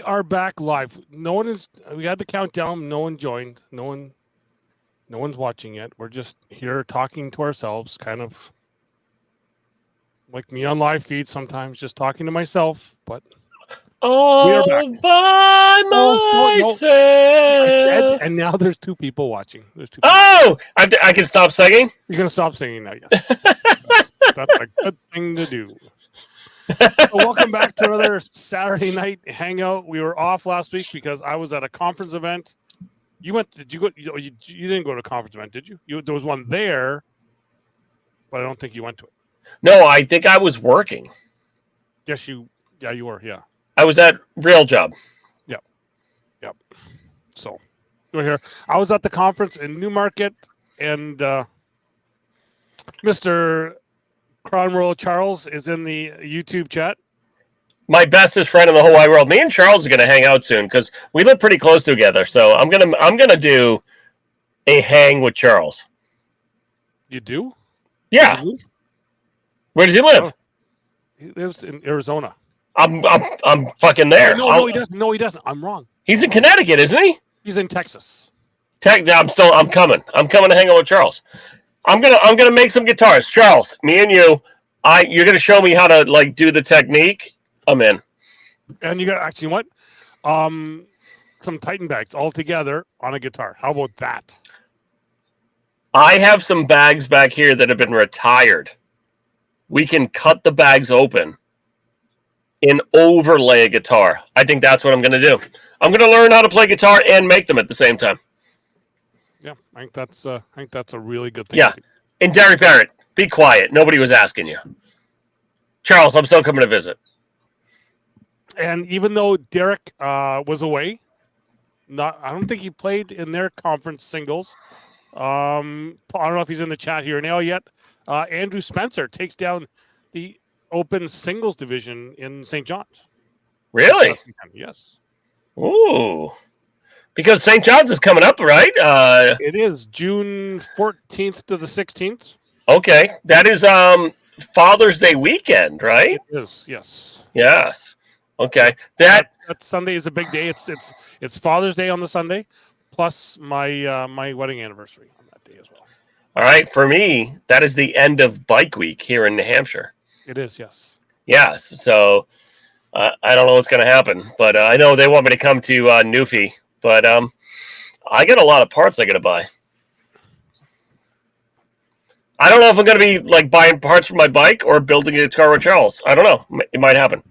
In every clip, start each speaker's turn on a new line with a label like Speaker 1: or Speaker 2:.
Speaker 1: are back live. No one is. We had the countdown. No one joined. No one's watching yet. We're just here talking to ourselves, kind of like me on live feed sometimes, just talking to myself. But we are back.
Speaker 2: By myself.
Speaker 1: I said, and now there's two people watching. There's two.
Speaker 2: Oh, I can stop singing.
Speaker 1: You're gonna stop singing now. Yes, that's a good thing to do. So welcome back to another Saturday night hangout. We were off last week because I was at a conference event. You went? Did you go? You didn't go to a conference event, did you? There was one there, but I don't think you went to it.
Speaker 2: No, I think I was working.
Speaker 1: Yes, you. Yeah, you were. Yeah,
Speaker 2: I was at Real Job.
Speaker 1: Yep. So we're here. I was at the conference in Newmarket, and Mr. Cronroll Charles is in the YouTube chat.
Speaker 2: My bestest friend in the whole wide world. Me and Charles are going to hang out soon because we live pretty close together. So I'm gonna do a hang with Charles.
Speaker 1: You do?
Speaker 2: Yeah. Where does he live?
Speaker 1: Oh, he lives in Arizona.
Speaker 2: I'm fucking there.
Speaker 1: No, he doesn't. No, he doesn't. I'm wrong.
Speaker 2: He's in Connecticut, isn't he?
Speaker 1: He's in Texas.
Speaker 2: I'm coming. I'm coming to hang out with Charles. I'm gonna make some guitars. Charles, me and you. You're gonna show me how to like do the technique. I'm in.
Speaker 1: And you got actually what? Some Titan bags all together on a guitar. How about that?
Speaker 2: I have some bags back here that have been retired. We can cut the bags open and overlay a guitar. I think that's what I'm gonna do. I'm gonna learn how to play guitar and make them at the same time.
Speaker 1: Yeah, I think that's a really good thing.
Speaker 2: Yeah, and Derek Barrett, be quiet. Nobody was asking you. Charles, I'm still coming to visit.
Speaker 1: And even though Derek was away, I don't think he played in their conference singles. I don't know if he's in the chat here now yet. Andrew Spencer takes down the open singles division in St. John's.
Speaker 2: Really?
Speaker 1: Yes.
Speaker 2: Ooh. Because St. John's is coming up, right?
Speaker 1: It is June 14th to the 16th.
Speaker 2: Okay. That is Father's Day weekend, right?
Speaker 1: It is, yes.
Speaker 2: Yes. Okay.
Speaker 1: That Sunday is a big day. It's Father's Day on the Sunday, plus my wedding anniversary on that day as well.
Speaker 2: All right. For me, that is the end of Bike Week here in New Hampshire.
Speaker 1: It is, yes.
Speaker 2: Yes. So I don't know what's going to happen, but I know they want me to come to Newfie. But I got a lot of parts I got to buy. I don't know if I'm going to be like buying parts for my bike or building a guitar with Charles. I don't know. It might happen.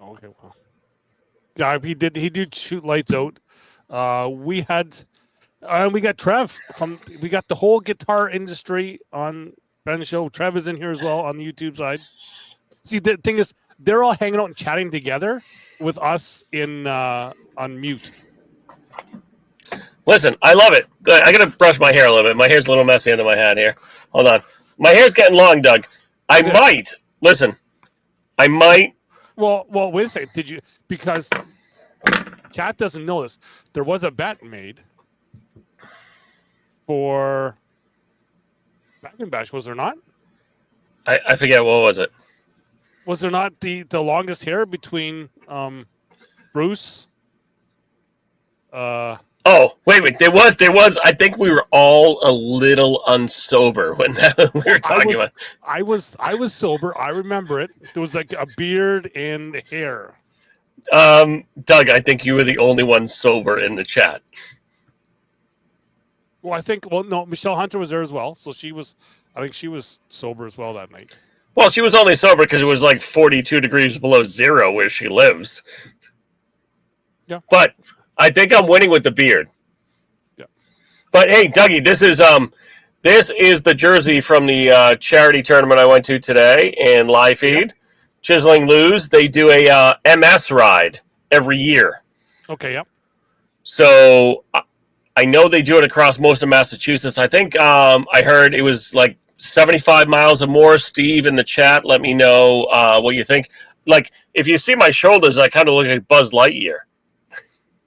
Speaker 1: Okay, well, yeah, he did shoot lights out. We got Trev we got the whole guitar industry on Ben's show. Trev is in here as well on the YouTube side. See, the thing is, they're all hanging out and chatting together with us on mute.
Speaker 2: Listen, I love it. I got to brush my hair a little bit. My hair's a little messy under my hat here. Hold on. My hair's getting long, Doug. I might.
Speaker 1: Well, wait a second. Did you? Because chat doesn't know this. There was a bet made for Back and Bash, was there not?
Speaker 2: I forget. What was it?
Speaker 1: Was there not the longest hair between Bruce?
Speaker 2: Oh, wait. There was. I think we were all a little unsober when we were talking about.
Speaker 1: I was sober. I remember it. There was like a beard and hair.
Speaker 2: Doug, I think you were the only one sober in the chat.
Speaker 1: Well, no, Michelle Hunter was there as well. So I think she was sober as well that night.
Speaker 2: Well, she was only sober because it was like 42 degrees below zero where she lives.
Speaker 1: Yeah.
Speaker 2: But I think I'm winning with the beard.
Speaker 1: Yeah.
Speaker 2: But hey, Dougie, this is the jersey from the charity tournament I went to today in live feed. Yeah. Chiseling Lose. They do a MS ride every year.
Speaker 1: Okay, yeah.
Speaker 2: So I know they do it across most of Massachusetts. I think I heard it was like 75 miles or more. Steve in the chat, let me know what you think. Like, if you see my shoulders, I kind of look like Buzz Lightyear.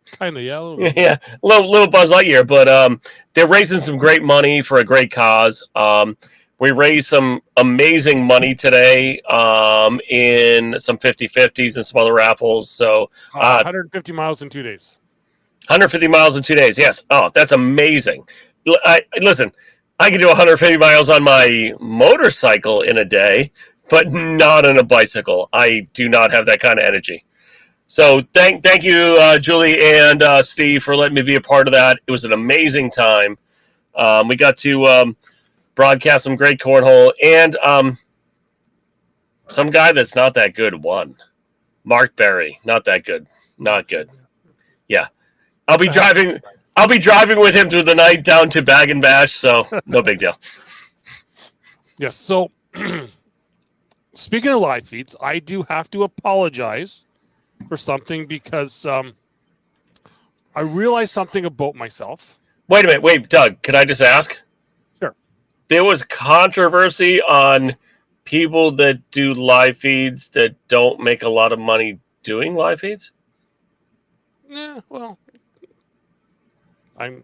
Speaker 1: Kind of, yeah.
Speaker 2: Yeah, little Buzz Lightyear. But they're raising some great money for a great cause. We're We raised some amazing money today in some 50-50s and some other raffles. So
Speaker 1: 150 miles in 2 days.
Speaker 2: 150 miles in 2 days. Yes. Oh, that's amazing. Listen, I can do 150 miles on my motorcycle in a day, but not on a bicycle. I do not have that kind of energy. So thank you, Julie and Steve, for letting me be a part of that. It was an amazing time. We got to broadcast some great cornhole, and some guy that's not that good won. Mark Berry, not that good. Not good. Yeah. I'll be driving with him through the night down to Bag and Bash, so no big deal.
Speaker 1: Yes. So, speaking of live feeds, I do have to apologize for something because I realized something about myself.
Speaker 2: Wait a minute. Wait, Doug, can I just ask?
Speaker 1: Sure.
Speaker 2: There was controversy on people that do live feeds that don't make a lot of money doing live feeds?
Speaker 1: Yeah, well, I'm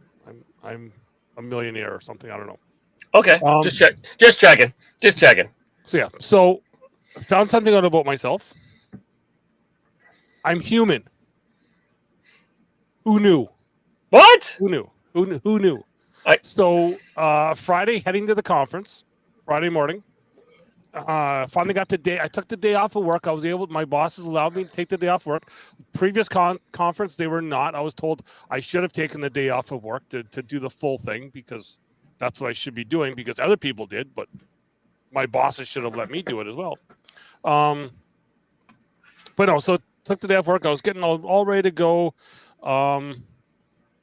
Speaker 1: a millionaire or something. I don't know.
Speaker 2: Okay, just checking.
Speaker 1: So yeah, so I found something out about myself. I'm human. Who knew?
Speaker 2: What?
Speaker 1: Who knew? Who knew? So Friday, heading to the conference. Friday morning. Finally got the day. I took the day off of work. My bosses allowed me to take the day off work. Previous conference, they were not. I was told I should have taken the day off of work to do the full thing because that's what I should be doing because other people did, but my bosses should have let me do it as well. But no, so took the day off work. I was getting all ready to go.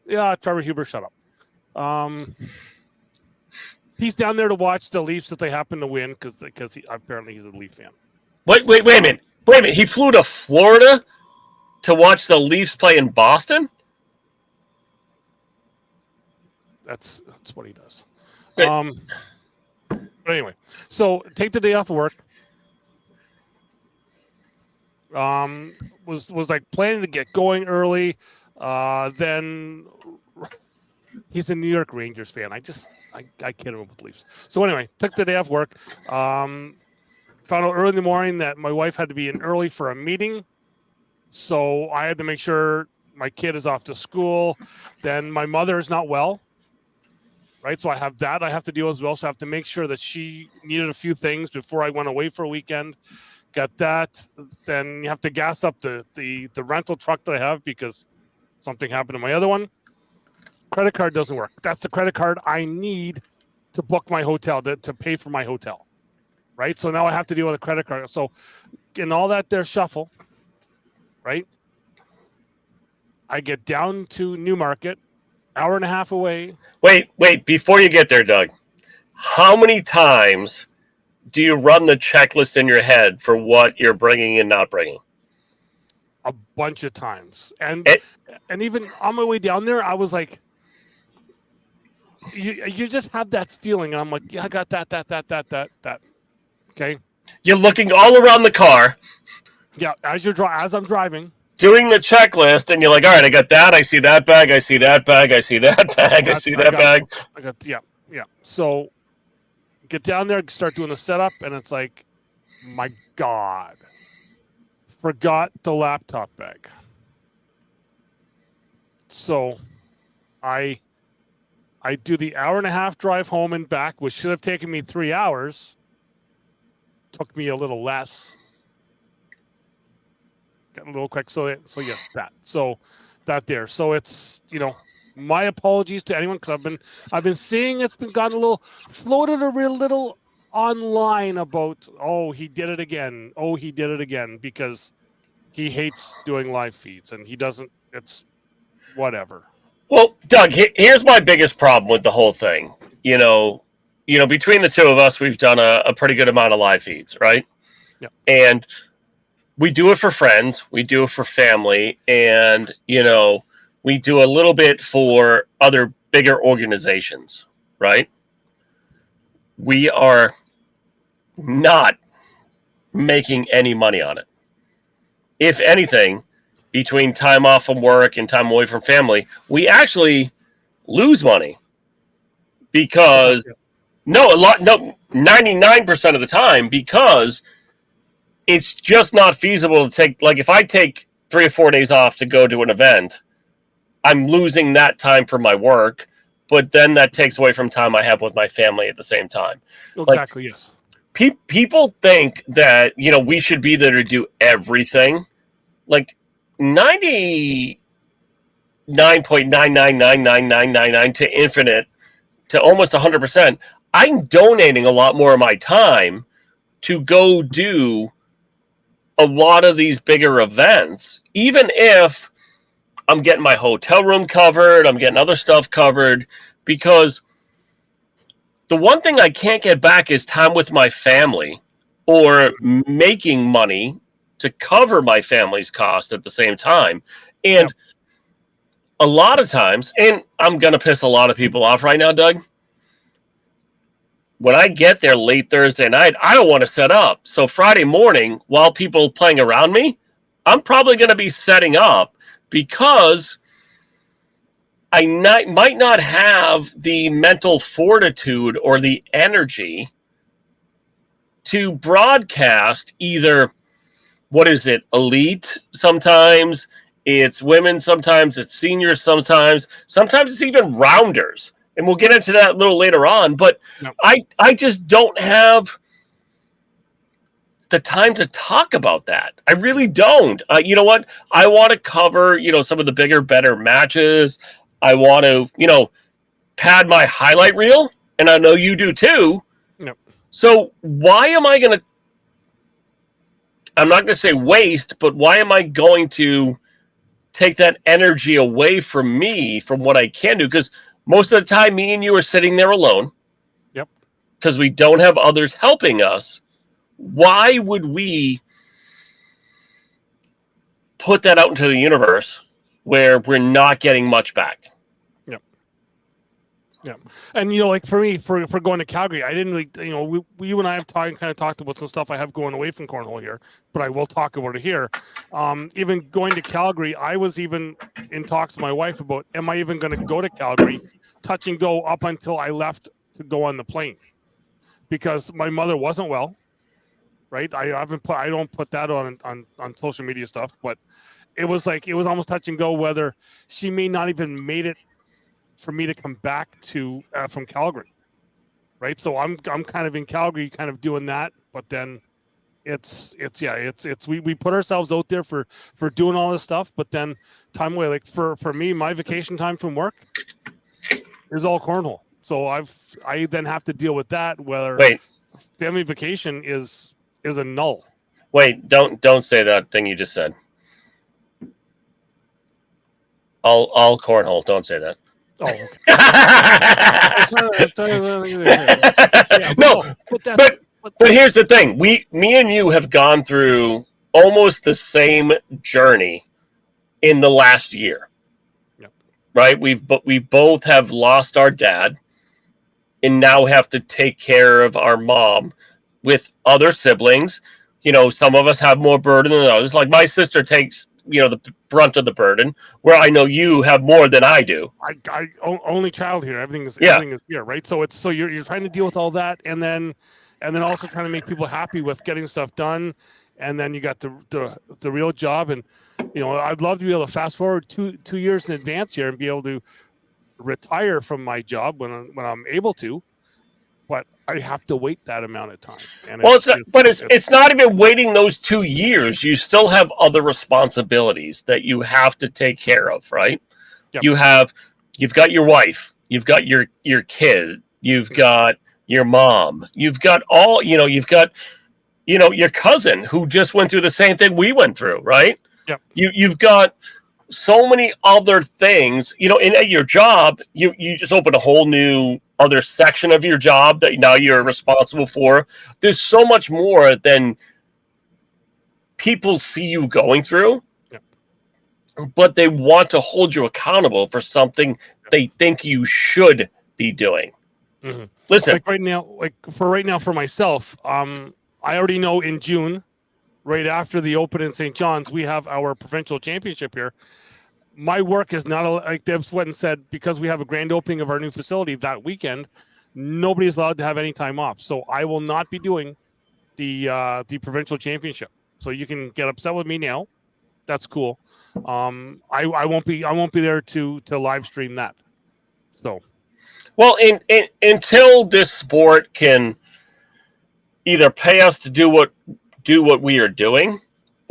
Speaker 1: Yeah, Trevor Huber, shut up. He's down there to watch the Leafs if they happen to win because apparently he's a Leaf fan.
Speaker 2: Wait a minute. He flew to Florida to watch the Leafs play in Boston?
Speaker 1: That's what he does. But anyway, so take the day off of work. Was like planning to get going early. Then he's a New York Rangers fan. I kid him with Leafs. So anyway, took the day off work. Found out early in the morning that my wife had to be in early for a meeting. So I had to make sure my kid is off to school. Then my mother is not well. Right. So I have that I have to deal with as well. So I have to make sure that she needed a few things before I went away for a weekend. Got that. Then you have to gas up the rental truck that I have because something happened to my other one. Credit card doesn't work. That's the credit card I need to book my hotel, to pay for my hotel. Right? So now I have to deal with a credit card. So in all that there shuffle, right? I get down to Newmarket, hour and a half away.
Speaker 2: Wait, before you get there, Doug, how many times do you run the checklist in your head for what you're bringing and not bringing?
Speaker 1: A bunch of times. And even on my way down there, I was like, you just have that feeling. And I'm like, yeah, I got that. Okay.
Speaker 2: You're looking all around the car.
Speaker 1: Yeah. As I'm driving.
Speaker 2: Doing the checklist, and you're like, all right, I got that. I see that bag. I see that bag. I see that bag. I see that bag.
Speaker 1: Yeah. So get down there, start doing the setup, and it's like, my God, forgot the laptop bag. So I do the hour and a half drive home and back, which should have taken me 3 hours. Took me a little less. Got a little quick. So yes, that. So that there. So it's, my apologies to anyone because I've been seeing it's been gotten a little floated a real little online about, he did it again because he hates doing live feeds and he doesn't. It's whatever.
Speaker 2: Well, Doug, here's my biggest problem with the whole thing. Between the two of us, we've done a pretty good amount of live feeds, right?
Speaker 1: Yeah.
Speaker 2: And we do it for friends, we do it for family, and, we do a little bit for other bigger organizations, right? We are not making any money on it. If anything, between time off from work and time away from family, we actually lose money because No, 99% of the time, because it's just not feasible to take, like, if I take 3 or 4 days off to go to an event, I'm losing that time for my work, but then that takes away from time I have with my family at the same time. Like,
Speaker 1: Exactly. Yes.
Speaker 2: people think that, we should be there to do everything. Like, 99.9999999 to infinite, to almost 100%, I'm donating a lot more of my time to go do a lot of these bigger events, even if I'm getting my hotel room covered, I'm getting other stuff covered, because the one thing I can't get back is time with my family, or making money to cover my family's cost at the same time. And
Speaker 1: Yep.
Speaker 2: a lot of times, and I'm going to piss a lot of people off right now, Doug, when I get there late Thursday night, I don't want to set up. So Friday morning, while people playing around me, I'm probably going to be setting up, because I might not have the mental fortitude or the energy to broadcast either, what is it, elite sometimes, it's women sometimes, it's seniors sometimes it's even rounders. And we'll get into that a little later on, but
Speaker 1: Yep.
Speaker 2: I just don't have the time to talk about that. I really don't. You know what? I want to cover, some of the bigger, better matches. I want to, pad my highlight reel, and I know you do too.
Speaker 1: Yep.
Speaker 2: So why am I going to, I'm not going to say waste, but why am I going to take that energy away from me, from what I can do? Because most of the time, me and you are sitting there alone.
Speaker 1: Yep.
Speaker 2: Because we don't have others helping us. Why would we put that out into the universe where we're not getting much back?
Speaker 1: Yeah, and like for me, for going to Calgary, I didn't really, you and I have kind of talked about some stuff I have going away from cornhole here, but I will talk about it here. Even going to Calgary, I was even in talks with my wife about, am I even going to go to Calgary, touch and go up until I left to go on the plane, because my mother wasn't well, right? I don't put that on social media stuff, but it was almost touch and go whether she may not even made it for me to come back to from Calgary, right? So I'm kind of in Calgary, kind of doing that, but then it's we put ourselves out there for doing all this stuff, but then time away, like for me, my vacation time from work is all cornhole. So I then have to deal with that, whether family vacation is a null.
Speaker 2: Wait, don't say that thing you just said. All cornhole. Don't say that.
Speaker 1: Oh, okay.
Speaker 2: But here's the thing: me and you have gone through almost the same journey in the last year, right? We both have lost our dad, and now have to take care of our mom with other siblings. Some of us have more burden than others. Like my sister takes the brunt of the burden, where I know you have more than I do.
Speaker 1: I only child here. Everything is here, right? So you're trying to deal with all that, and then also trying to make people happy with getting stuff done, and then you got the real job. And I'd love to be able to fast forward two years in advance here and be able to retire from my job when I'm able to, but I have to wait that amount of time. And
Speaker 2: it's not even waiting those 2 years. You still have other responsibilities that you have to take care of, right? Yep. You've got your wife, you've got your kid, you've got your mom, you've got you've got your cousin who just went through the same thing we went through, right?
Speaker 1: Yep.
Speaker 2: You've got so many other things, and at your job, you just open a whole new other section of your job that now you're responsible for. There's so much more than people see you going through, but they want to hold you accountable for something they think you should be doing.
Speaker 1: Mm-hmm.
Speaker 2: Listen,
Speaker 1: right now, for myself, I already know in June, right after the Open in St. John's, we have our provincial championship here. My work is not, like Deb Sweatten said, because we have a grand opening of our new facility that weekend. nobody's allowed to have any time off. So I will not be doing the provincial championship. So you can get upset with me now. That's cool. I won't be there to live stream that. So,
Speaker 2: well, until this sport can either pay us to do what we are doing,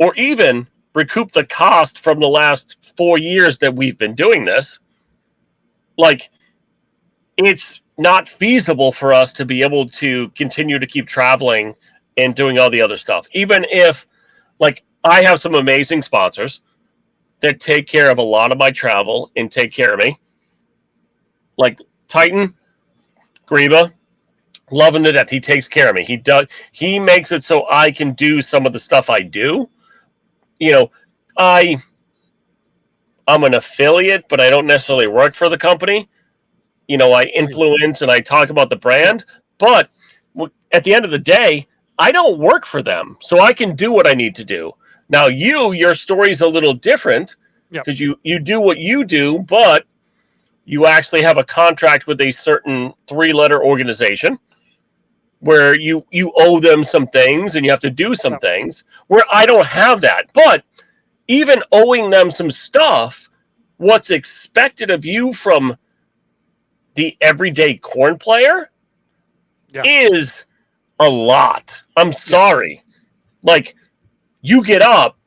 Speaker 2: or even recoup the cost from the last 4 years that we've been doing this, like, it's not feasible for us to be able to continue to keep traveling and doing all the other stuff. Even if, like, I have some amazing sponsors that take care of a lot of my travel and take care of me. Like Titan, Greba, loving to death. He takes care of me. He makes it so I can do some of the stuff I do. You know, I'm an affiliate, but I don't necessarily work for the company. You know, I influence and I talk about the brand, but at the end of the day, I don't work for them, so I can do what I need to do. Now, your story's a little different because you do what you do, but you actually have a contract with a certain 3-letter organization where you owe them some things and you have to do some things, where I don't have that. But even owing them some stuff, what's expected of you from the everyday corn player is a lot. I'm sorry. Like, you get up.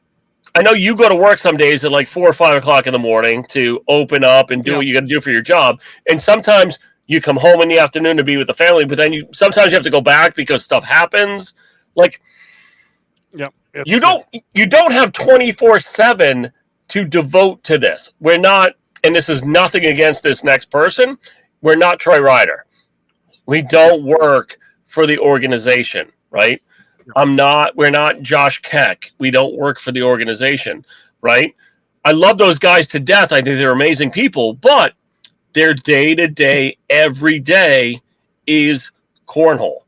Speaker 2: I know you go to work some days at like 4 or 5 o'clock in the morning to open up and do what you got to do for your job. And sometimes you come home in the afternoon to be with the family, but then sometimes you have to go back because stuff happens. Like, you don't have 24/7 to devote to this. We're not, and this is nothing against this next person, we're not Troy Ryder. We don't work for the organization, right? We're not Josh Keck. We don't work for the organization, right? I love those guys to death. I think they're amazing people, but their day-to-day, every day is cornhole.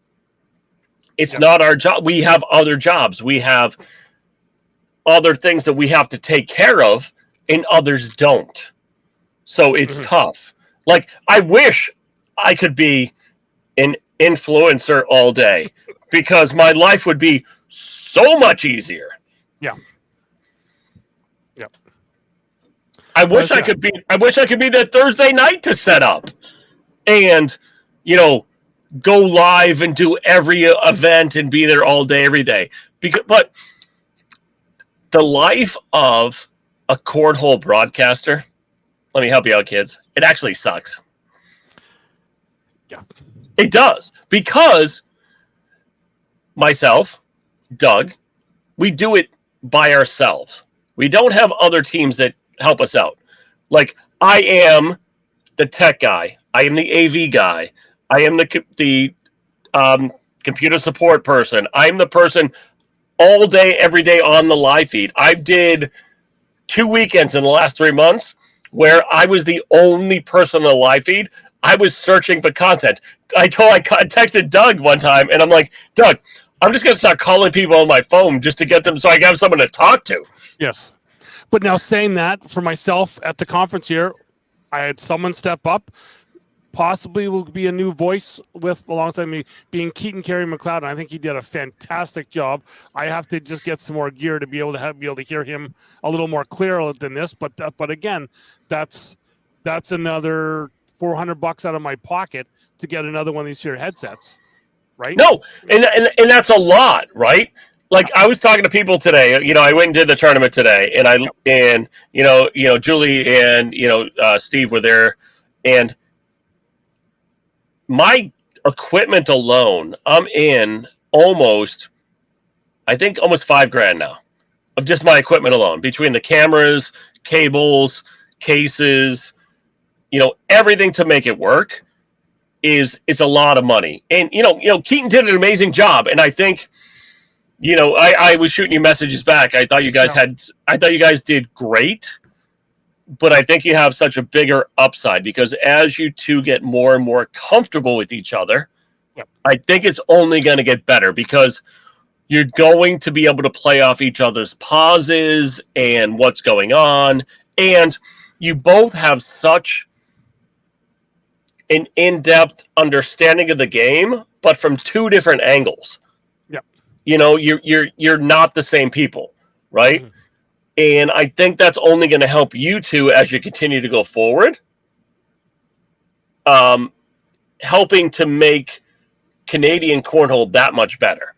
Speaker 2: It's not our job. We have other jobs. We have other things that we have to take care of, and others don't. So it's tough. Like, I wish I could be an influencer all day because my life would be so much easier.
Speaker 1: Yeah.
Speaker 2: I wish I could be that Thursday night to set up and, you know, go live and do every event and be there all day, every day. But the life of a cornhole broadcaster, let me help you out, kids. It actually sucks.
Speaker 1: Yeah.
Speaker 2: It does. Because myself, Doug, we do it by ourselves. We don't have other teams that help us out. Like, I am the tech guy. I am the AV guy. I am the computer support person. I'm the person all day, every day on the live feed. I did 2 weekends in the last 3 months where I was the only person on the live feed. I was searching for content. I texted Doug one time, and I'm like, Doug, I'm just going to start calling people on my phone just to get them so I can have someone to talk to.
Speaker 1: Yes. But now, saying that, for myself at the conference here, I had someone step up. Possibly will be a new voice alongside me, being Keaton Carey McLeod. And I think he did a fantastic job. I have to just get some more gear to be able to hear him a little more clear than this. But again, that's another $400 out of my pocket to get another one of these here headsets, right?
Speaker 2: No, and that's a lot, right? Like, I was talking to people today. You know, I went and did the tournament today, and Julie and Steve were there, and my equipment alone, I'm in almost $5,000 now of just my equipment alone, between the cameras, cables, cases, everything to make it work it's a lot of money. And Keaton did an amazing job, and I think I was shooting you messages back. I thought you guys did great. But I think you have such a bigger upside because as you two get more and more comfortable with each other, I think it's only going to get better because you're going to be able to play off each other's pauses and what's going on. And you both have such an in-depth understanding of the game, but from two different angles.
Speaker 1: Yeah.
Speaker 2: You're not the same people, right? Mm-hmm. And I think that's only going to help you two as you continue to go forward. Helping to make Canadian cornhole that much better.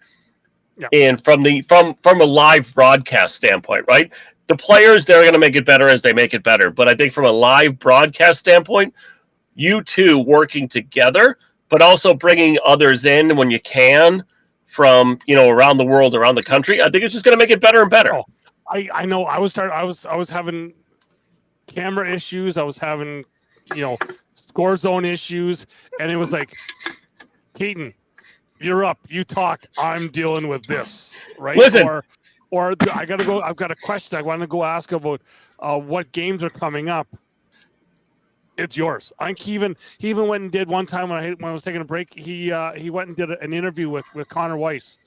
Speaker 2: Yeah. And from a live broadcast standpoint, right? The players, they're going to make it better as they make it better. But I think from a live broadcast standpoint, you two working together, but also bringing others in when you can from, around the world, around the country, I think it's just going to make it better and better.
Speaker 1: Oh, I know. I was having camera issues. I was having, score zone issues. And it was like, Keaton, you're up. You talk. I'm dealing with this, right?
Speaker 2: Listen.
Speaker 1: Or I gotta go. I've got a question. I want to go ask about what games are coming up. It's yours. I think he even went and did one time when I was taking a break. He went and did an interview with Connor Weiss.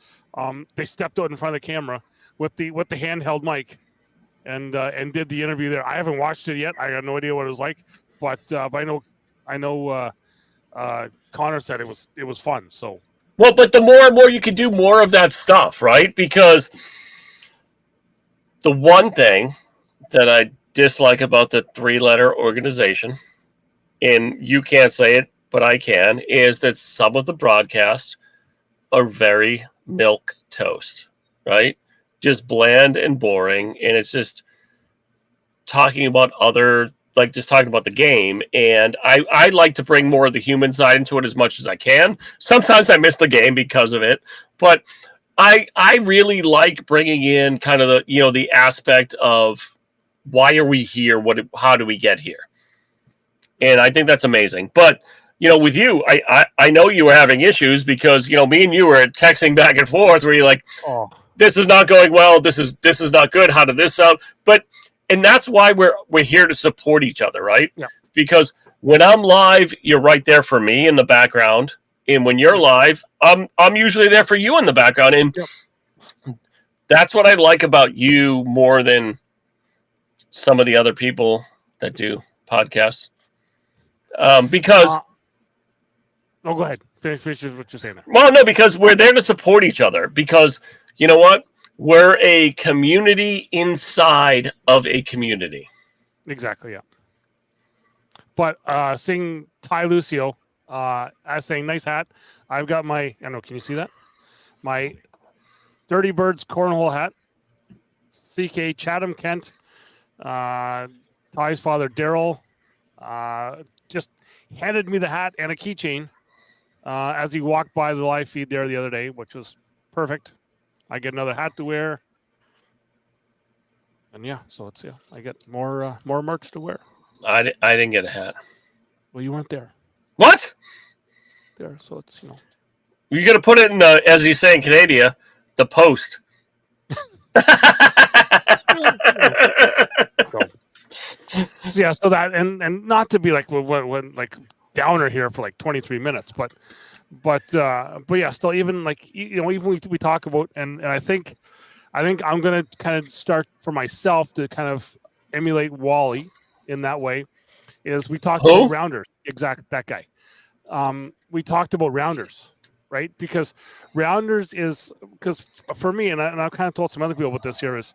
Speaker 1: They stepped out in front of the camera with the handheld mic, and did the interview there. I haven't watched it yet. I got no idea what it was like, but I know Connor said it was fun. So.
Speaker 2: Well, but the more and more you can do more of that stuff, right? Because the one thing that I dislike about the 3-letter organization, and you can't say it, but I can, is that some of the broadcasts are very milk toast, right? Just bland and boring, and it's just talking about just talking about the game. And I like to bring more of the human side into it as much as I can. Sometimes I miss the game because of it, but I really like bringing in kind of the aspect of why are we here? How do we get here? And I think that's amazing. But, with you, I know you were having issues because, me and you were texting back and forth where you're like, oh, this is not going well. This is not good. How did this sound? And that's why we're here to support each other, right? Yeah. Because when I'm live, you're right there for me in the background. And when you're live, I'm usually there for you in the background. And that's what I like about you more than some of the other people that do podcasts. Because
Speaker 1: go ahead. Finish what you're saying there.
Speaker 2: Well, no, because we're there to support each other. Because you know what? We're a community inside of a community.
Speaker 1: Exactly, yeah. But seeing Ty Lucio as saying, nice hat. I've got can you see that? My Dirty Birds cornhole hat. CK Chatham Kent. Ty's father, Daryl, just handed me the hat and a keychain as he walked by the live feed there the other day, which was perfect. I get another hat to wear. And so I get more merch to wear.
Speaker 2: I didn't get a hat.
Speaker 1: Well, you weren't there.
Speaker 2: What?
Speaker 1: There, so it's
Speaker 2: You got to put it in as you say in Canada, the post.
Speaker 1: So that and not to be like like downer here for like 23 minutes, but still even like even we talk about and I think I'm gonna kind of start for myself to kind of emulate Wally in that way. Is we talked about rounders, that guy. We talked about rounders, right? Because rounders because for me, and I've kind of told some other people about this here, is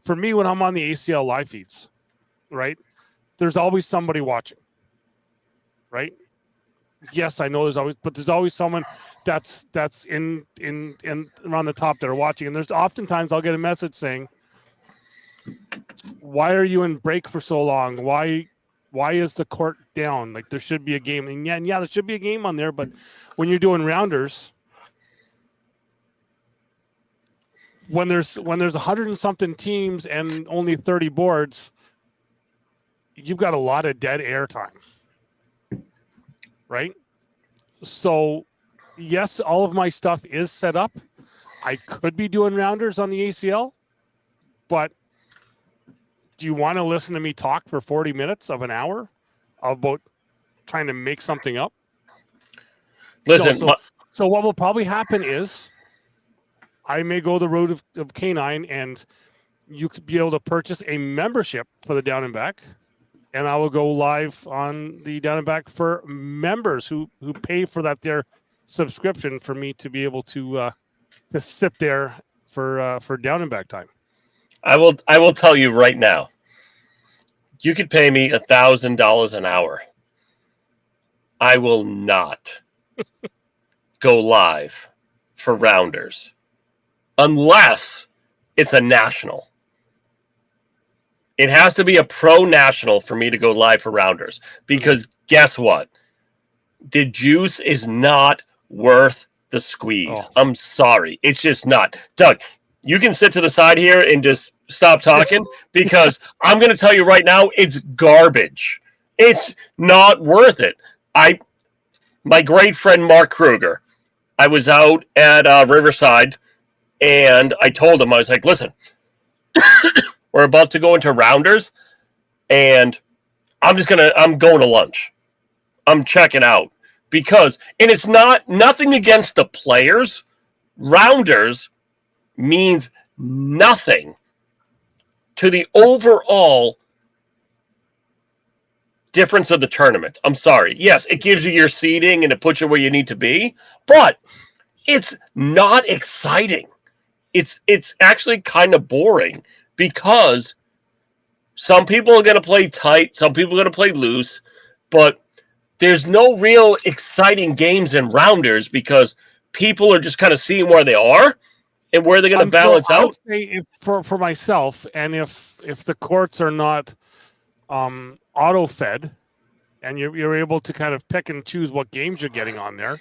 Speaker 1: for me when I'm on the ACL live feeds, right? There's always somebody watching, right? Yes, I know there's always someone that's in around the top that are watching. And there's oftentimes I'll get a message saying, why are you in break for so long? Why is the court down? Like there should be a game. And yeah, there should be a game on there. But when you're doing rounders, when there's 100 and something teams and only 30 boards, you've got a lot of dead air time. Right? So, yes, all of my stuff is set up. I could be doing rounders on the ACL, but do you want to listen to me talk for 40 minutes of an hour about trying to make something up?
Speaker 2: Listen,
Speaker 1: so what will probably happen is I may go the road of K9 and you could be able to purchase a membership for the Down and Back. and I will go live on the Down and Back for members who pay for that their subscription for me to be able to sit there for Down and Back time.
Speaker 2: I will tell you right now. You could pay me $1,000 an hour. I will not go live for Rounders unless it's a national. It has to be a pro national for me to go live for Rounders, because guess what? The juice is not worth the squeeze.
Speaker 1: Oh.
Speaker 2: I'm sorry. It's just not. Doug, you can sit to the side here and just stop talking, because I'm going to tell you right now, it's garbage. It's not worth it. My great friend Mark Kruger, I was out at Riverside, and I told him, I was like, listen, we're about to go into Rounders, and I'm going to lunch. I'm checking out, because, and it's nothing against the players. Rounders means nothing to the overall difference of the tournament. I'm sorry. Yes, it gives you your seating and it puts you where you need to be, but it's not exciting. It's actually kind of boring, because some people are going to play tight, some people are going to play loose, but there's no real exciting games in Rounders, because people are just kind of seeing where they are and where they're going to balance out.
Speaker 1: I would say for myself, and if the courts are not auto fed, and you're able to kind of pick and choose what games you're getting on there,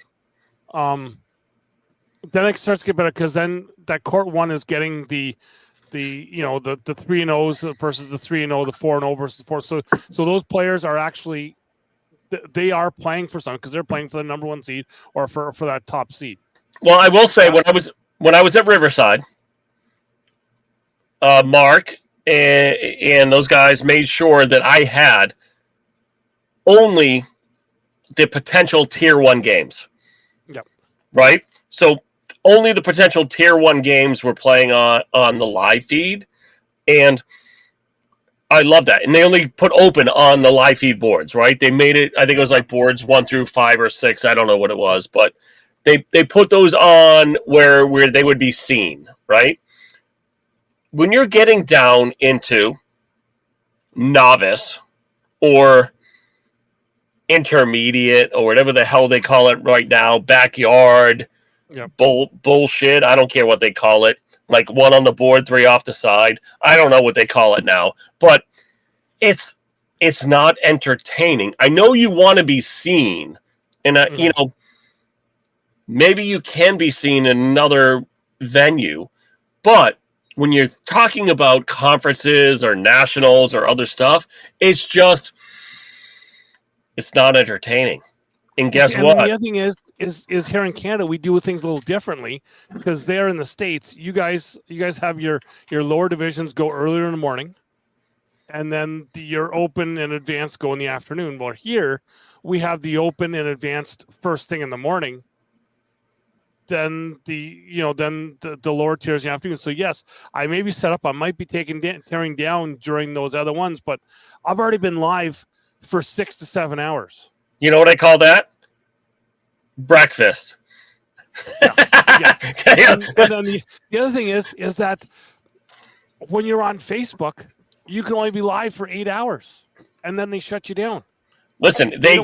Speaker 1: then it starts to get better, because then that court one is getting the 3-0s versus the 3-0, the 4-0 versus the 4. So those players are actually, they are playing for something, because they're playing for the number one seed or for that top seed.
Speaker 2: Well, I will say, when I was at Riverside, Mark and those guys made sure that I had only the potential tier 1 games.
Speaker 1: Yep.
Speaker 2: Right? So only the potential tier 1 games were playing on the live feed, and I love that. And they only put open on the live feed boards, right? They made it, I think it was like boards 1 through 5 or 6. I don't know what it was, but they put those on where they would be seen, right? When you're getting down into novice or intermediate or whatever the hell they call it right now, backyard,
Speaker 1: yep.
Speaker 2: Bullshit, I don't care what they call it, like 1 on the board, 3 off the side. I don't know what they call it now, but it's not entertaining. I know you want to be seen, and maybe you can be seen in another venue, but when you're talking about conferences or nationals or other stuff, it's not entertaining. And guess what?
Speaker 1: The other thing is here in Canada, we do things a little differently, because there in the States, you guys have your lower divisions go earlier in the morning, and then your open and advanced go in the afternoon. Well, here we have the open and advanced first thing in the morning, then the lower tiers in the afternoon. So yes, I may be set up. I might be tearing down during those other ones, but I've already been live for 6 to 7 hours.
Speaker 2: You know what I call that? Breakfast.
Speaker 1: Yeah. And then the other thing is that when you're on Facebook, you can only be live for 8 hours, and then they shut you down.
Speaker 2: Listen,
Speaker 1: they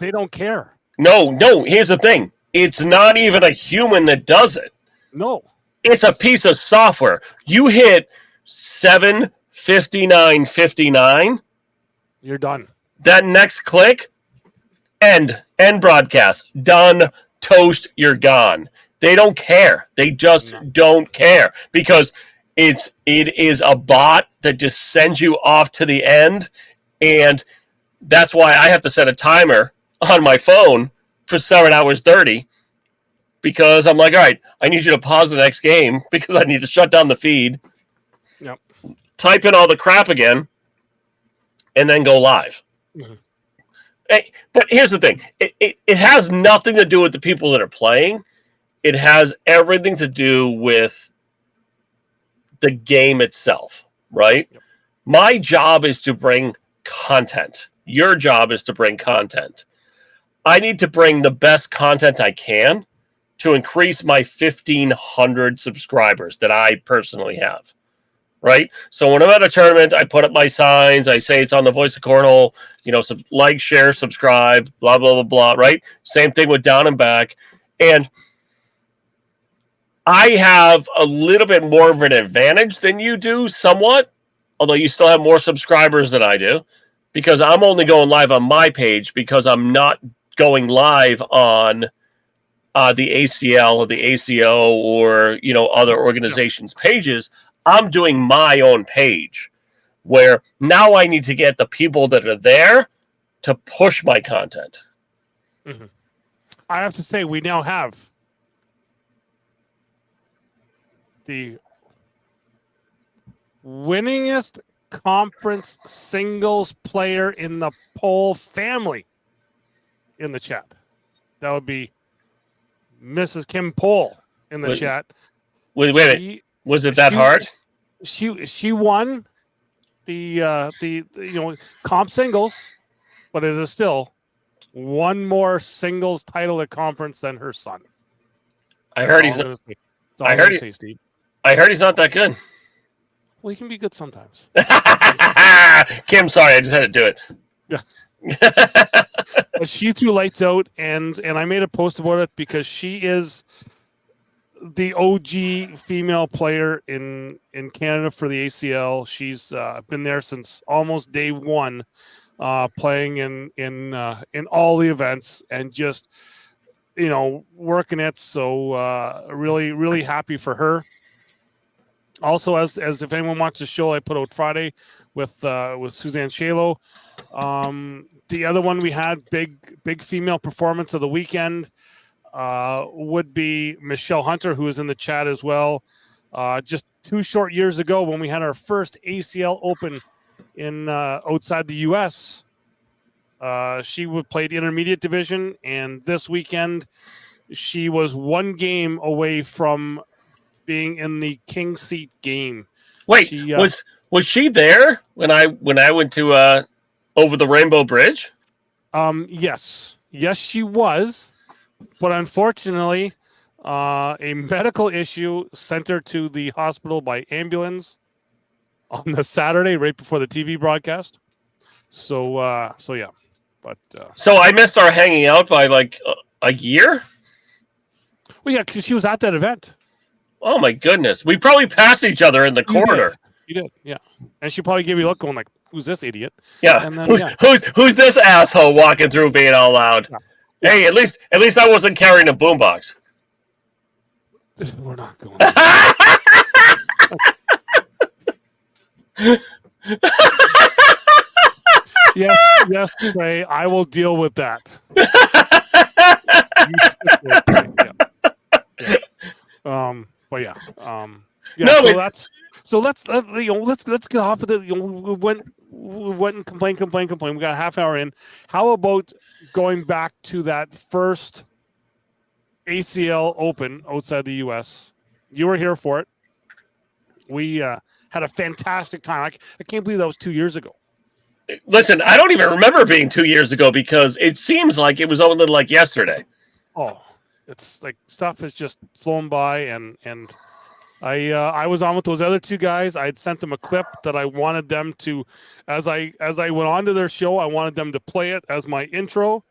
Speaker 1: don't care.
Speaker 2: No. Here's the thing: it's not even a human that does it.
Speaker 1: No,
Speaker 2: it's a piece of software. You hit 7:59:59.
Speaker 1: You're done.
Speaker 2: That next click, end broadcast, done, toast, you're gone. They don't care. They just don't care, because it is a bot that just sends you off to the end, and that's why I have to set a timer on my phone for 7 hours 30, because I'm like, all right, I need you to pause the next game, because I need to shut down the feed, type in all the crap again, and then go live. Mm-hmm. But here's the thing. It has nothing to do with the people that are playing. It has everything to do with the game itself, right? Yep. My job is to bring content. Your job is to bring content. I need to bring the best content I can to increase my 1,500 subscribers that I personally have. Right? So when I'm at a tournament, I put up my signs. I say it's on the Voice of Cornhole. Like, share, subscribe, blah, blah, blah, blah, right? Same thing with Down and Back. And I have a little bit more of an advantage than you do, somewhat, although you still have more subscribers than I do, because I'm only going live on my page because I'm not going live on the ACL or the ACO or, other organizations' pages. I'm doing my own page where now I need to get the people that are there to push my content.
Speaker 1: Mm-hmm. I have to say, we now have the winningest conference singles player in the poll family in the chat. That would be Mrs. Kim Pohl in the chat.
Speaker 2: Wait a minute. Was it that hard?
Speaker 1: She won the comp singles, but it is still one more singles title at conference than her son.
Speaker 2: I heard he's not. I heard he's not that good.
Speaker 1: Well, he can be good sometimes.
Speaker 2: Kim, sorry, I just had to do it.
Speaker 1: Yeah. But she threw lights out, and I made a post about it because she is the OG female player in Canada for the ACL. She's been there since almost day one, playing in all the events and just working it. So really, really happy for her. Also, as if anyone wants the show, I put out Friday with Suzanne Shalo. The other one we had, big female performance of the weekend, would be Michelle Hunter, who is in the chat as well. Just 2 short years ago, when we had our first ACL Open in outside the U.S., she would play the intermediate division, and this weekend she was 1 game away from being in the king seat game.
Speaker 2: Wait, was she there when I went to over the Rainbow Bridge?
Speaker 1: Yes, she was, but unfortunately, a medical issue sent her to the hospital by ambulance on the Saturday right before the TV broadcast. So yeah, but
Speaker 2: so I missed our hanging out by like a year.
Speaker 1: Well, yeah, because she was at that event.
Speaker 2: Oh my goodness, we probably passed each other in the corner.
Speaker 1: You did, yeah. And she probably gave you a look, going like, "Who's this idiot?"
Speaker 2: Yeah.
Speaker 1: And then,
Speaker 2: who's this asshole walking through being all loud? Yeah. Hey, at least I wasn't carrying a boombox.
Speaker 1: We're not going. Yes, Ray. I will deal with that. But yeah. No, so let's get off of it. We went and complain. We got a half hour in. How about going back to that first ACL Open outside the U.S.? You were here for it. We had a fantastic time. I can't believe that was 2 years ago.
Speaker 2: Listen, I don't even remember being 2 years ago because it seems like it was only like yesterday.
Speaker 1: Oh, it's like stuff has just flown by, and I was on with those other 2 guys. I had sent them a clip that I wanted them to, as I went on to their show, I wanted them to play it as my intro,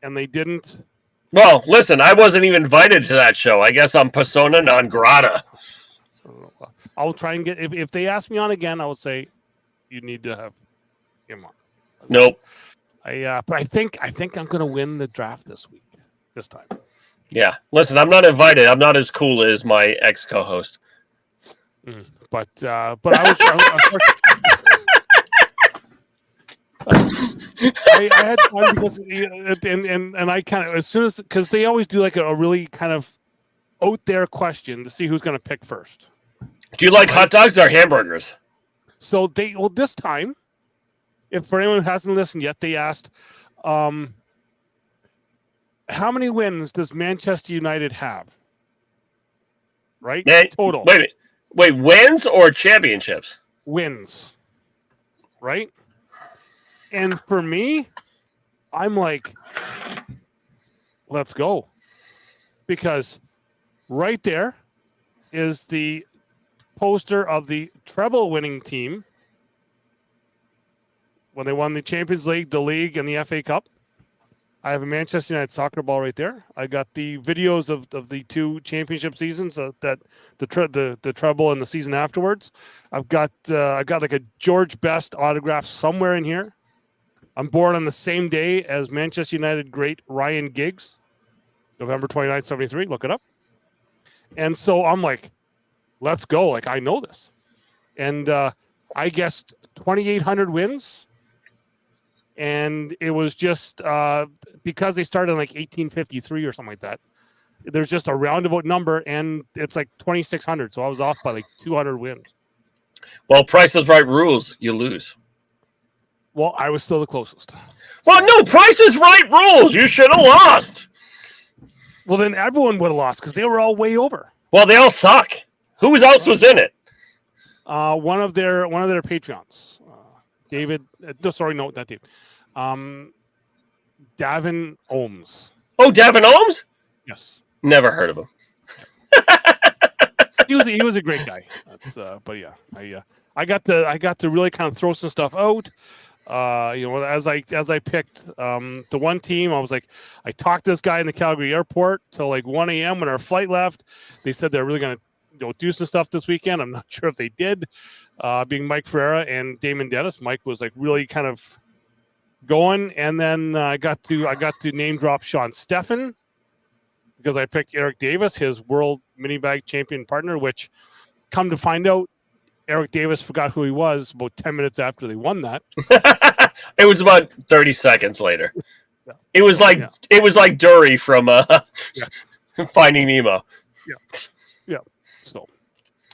Speaker 1: and they didn't.
Speaker 2: Well, listen, I wasn't even invited to that show. I guess I'm persona non grata.
Speaker 1: I'll try and get, if they ask me on again, I would say you need to have him on.
Speaker 2: Nope.
Speaker 1: But I think I'm going to win the draft this time.
Speaker 2: Yeah. Listen, I'm not invited. I'm not as cool as my ex co-host.
Speaker 1: But I I had fun because and I kind of, as soon as, because they always do like a really kind of out there question to see who's going to pick first.
Speaker 2: Do you like hot dogs or hamburgers?
Speaker 1: So this time, if for anyone who hasn't listened yet, they asked, how many wins does Manchester United have? Right? Total.
Speaker 2: Wait, wins or championships?
Speaker 1: Wins. Right? And for me, I'm like, let's go. Because right there is the poster of the treble winning team when they won the Champions League, the League, and the FA Cup. I have a Manchester United soccer ball right there. I got the videos of the two championship seasons, that the treble and the season afterwards. I've got like a George Best autograph somewhere in here. I'm born on the same day as Manchester United great Ryan Giggs, November 29th, 73. Look it up. And so I'm like, let's go. Like, I know this. And I guessed 2,800 wins. And it was just because they started in like 1853 or something like that. There's just a roundabout number, and it's like 2,600. So I was off by like 200 wins.
Speaker 2: Well, Price is Right rules, you lose.
Speaker 1: Well, I was still the closest.
Speaker 2: Well, no, Price is Right rules. You should have lost.
Speaker 1: Well, then everyone would have lost because they were all way over.
Speaker 2: Well, they all suck. Who else was in it?
Speaker 1: One of their Patreons, David. No, sorry, no, not David. Davin Ohms.
Speaker 2: Oh, Davin Ohms?
Speaker 1: Yes.
Speaker 2: Never heard of him.
Speaker 1: He was a great guy. But yeah, I got to really kind of throw some stuff out. As I picked the one team, I was like, I talked to this guy in the Calgary airport till like 1 a.m. when our flight left. They said they're really going to do some stuff this weekend. I'm not sure if they did. Being Mike Ferreira and Damon Dennis, Mike was like really kind of going, and then I got to name drop Sean Steffen because I picked Eric Davis, his world mini bag champion partner, which, come to find out, Eric Davis forgot who he was about 10 minutes after they won that.
Speaker 2: It was about 30 seconds later.
Speaker 1: Yeah.
Speaker 2: It was like Dory from Finding Nemo.
Speaker 1: Yeah. So,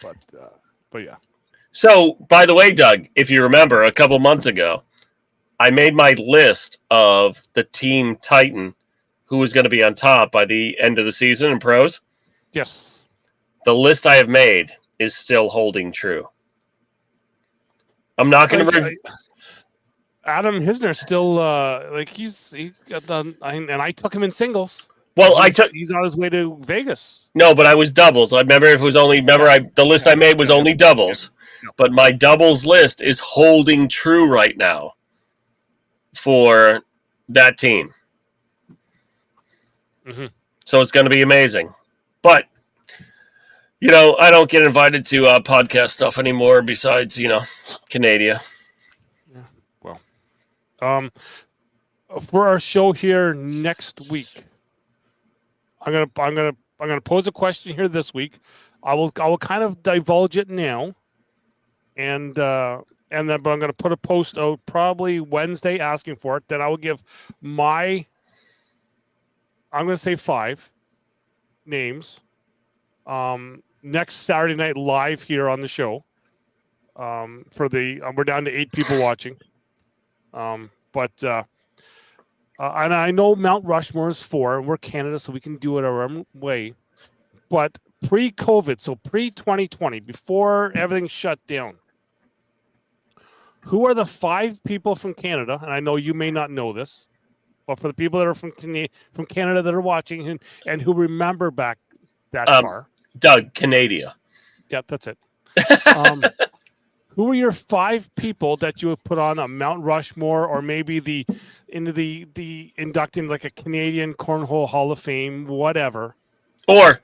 Speaker 1: but yeah.
Speaker 2: So, by the way, Doug, if you remember, a couple months ago, I made my list of the Team Titan who was going to be on top by the end of the season in pros.
Speaker 1: Yes.
Speaker 2: The list I have made is still holding true. I'm not going to.
Speaker 1: Adam Hisner still and I took him in singles.
Speaker 2: Well,
Speaker 1: he's on his way to Vegas.
Speaker 2: No, but I was doubles. I remember if it was only. The list I made was only doubles, but my doubles list is holding true right now for that team.
Speaker 1: Mm-hmm.
Speaker 2: So it's going to be amazing, but. I don't get invited to podcast stuff anymore. Besides, Canada.
Speaker 1: Yeah. Well, for our show here next week, I'm gonna pose a question here this week. I will kind of divulge it now, and then but I'm gonna put a post out probably Wednesday asking for it. Then I will give I'm gonna say 5 names. Next Saturday night live here on the show. We're down to 8 people watching. But and I know Mount Rushmore is 4, and we're Canada, so we can do it our own way. But pre-COVID, so pre-2020, before everything shut down, who are the 5 people from Canada? And I know you may not know this, but for the people that are from Canada that are watching and who remember back that far.
Speaker 2: Doug, Canada.
Speaker 1: Yep, that's it. Who are your 5 people that you would put on a Mount Rushmore, or maybe the inducting like a Canadian Cornhole Hall of Fame, whatever,
Speaker 2: or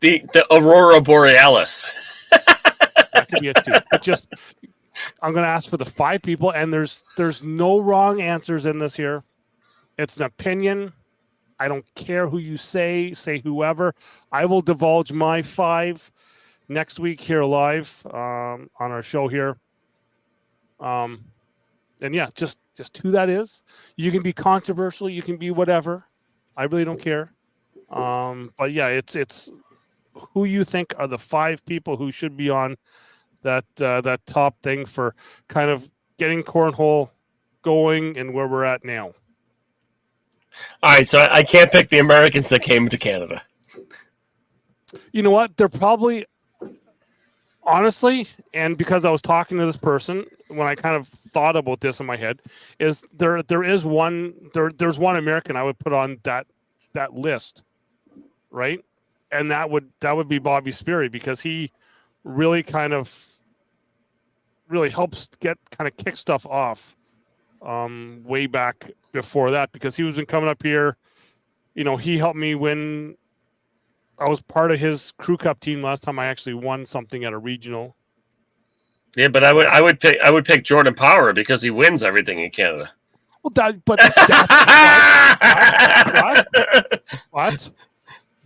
Speaker 2: the Aurora Borealis?
Speaker 1: That could be it too. But just, I'm going to ask for the 5 people, and there's no wrong answers in this here. It's an opinion. I don't care who you say whoever. I will divulge my 5 next week here live on our show here. And yeah, just who that is. You can be controversial. You can be whatever. I really don't care. But yeah, it's who you think are the 5 people who should be on that top thing for kind of getting cornhole going and where we're at now.
Speaker 2: All right, so I can't pick the Americans that came to Canada.
Speaker 1: You know what? They're probably, honestly, and because I was talking to this person when I kind of thought about this in my head, is there's one American I would put on that list, right? And that would be Bobby Speary, because he really helps kick stuff off way back before that, because he was been coming up here. He helped me win. I was part of his crew cup team last time I actually won something at a regional.
Speaker 2: Yeah, but I would pick Jordan Power because he wins everything in Canada.
Speaker 1: Well, but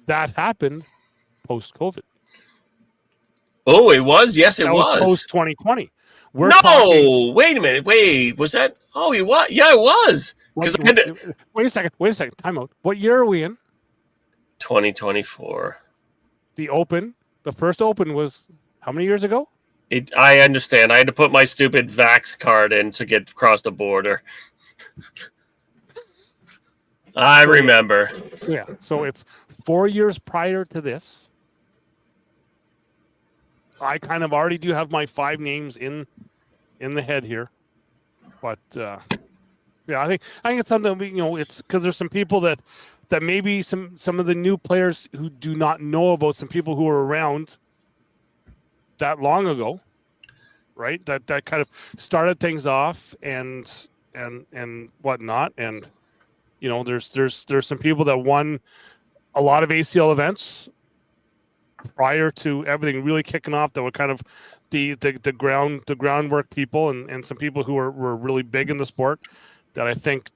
Speaker 1: that happened post-COVID.
Speaker 2: Oh, it was? Yes, it was.
Speaker 1: Post-2020.
Speaker 2: Wait a minute. Wait, was that? Oh, he was. Yeah, it was.
Speaker 1: Wait a second. Time out. What year are we in?
Speaker 2: 2024.
Speaker 1: The first Open was how many years ago?
Speaker 2: I understand. I had to put my stupid Vax card in to get across the border. I remember.
Speaker 1: So it's 4 years prior to this. I kind of already do have my 5 names in the head here, but I think it's something it's because there's some people that maybe some of the new players who do not know about some people who were around that long ago, right? That kind of started things off and whatnot, and there's some people that won a lot of ACL events prior to everything really kicking off, that were kind of the groundwork people, and some people who were really big in the sport that I think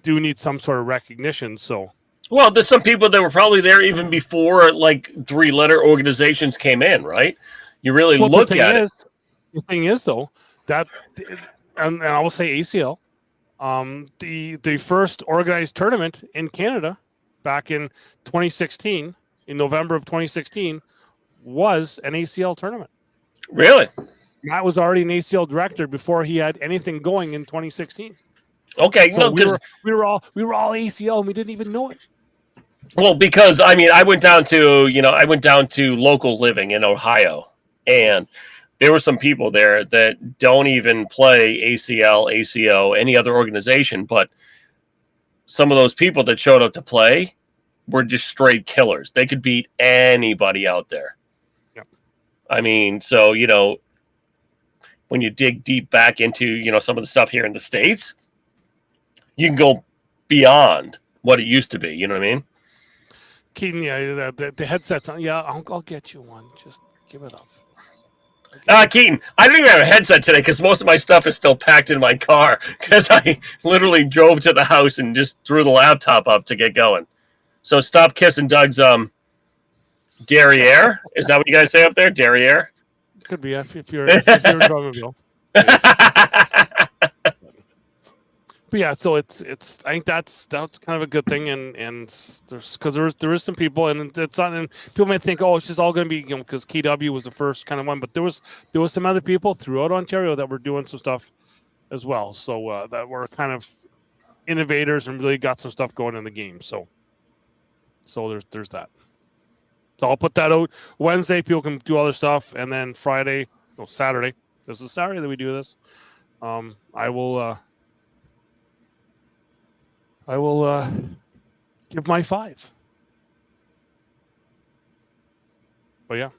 Speaker 1: do need some sort of recognition. So,
Speaker 2: well, there's some people that were probably there even before 3-letter organizations came in, right? You really look at it.
Speaker 1: The thing is, though, that, and I will say ACL, the first organized tournament in Canada back in 2016, in November of 2016, was an ACL tournament.
Speaker 2: Really?
Speaker 1: Matt was already an ACL director before he had anything going in 2016.
Speaker 2: Okay,
Speaker 1: so we were all ACL and we didn't even know it.
Speaker 2: Well, because I went down to local living in Ohio, and there were some people there that don't even play ACL, ACO, any other organization, but some of those people that showed up to play were just straight killers. They could beat anybody out there. Yep. So, when you dig deep back into, some of the stuff here in the States, you can go beyond what it used to be. You know what I mean?
Speaker 1: Keaton, yeah, the headset's on. Yeah, I'll get you one. Just give it up.
Speaker 2: Keaton, I don't even have a headset today because most of my stuff is still packed in my car because I literally drove to the house and just threw the laptop up to get going. So stop kissing Doug's derriere. Is that what you guys say up there? Derriere?
Speaker 1: Could be if you're in Drummondville. But yeah, so it's I think that's kind of a good thing, and there is some people, and it's not, and people might think, oh, it's just all going to be because KW was the first kind of one, but there was some other people throughout Ontario that were doing some stuff as well, so that were kind of innovators and really got some stuff going in the game. So there's that. So I'll put that out Wednesday. People can do other stuff, and then Saturday. This is Saturday that we do this. I will give my 5. But yeah.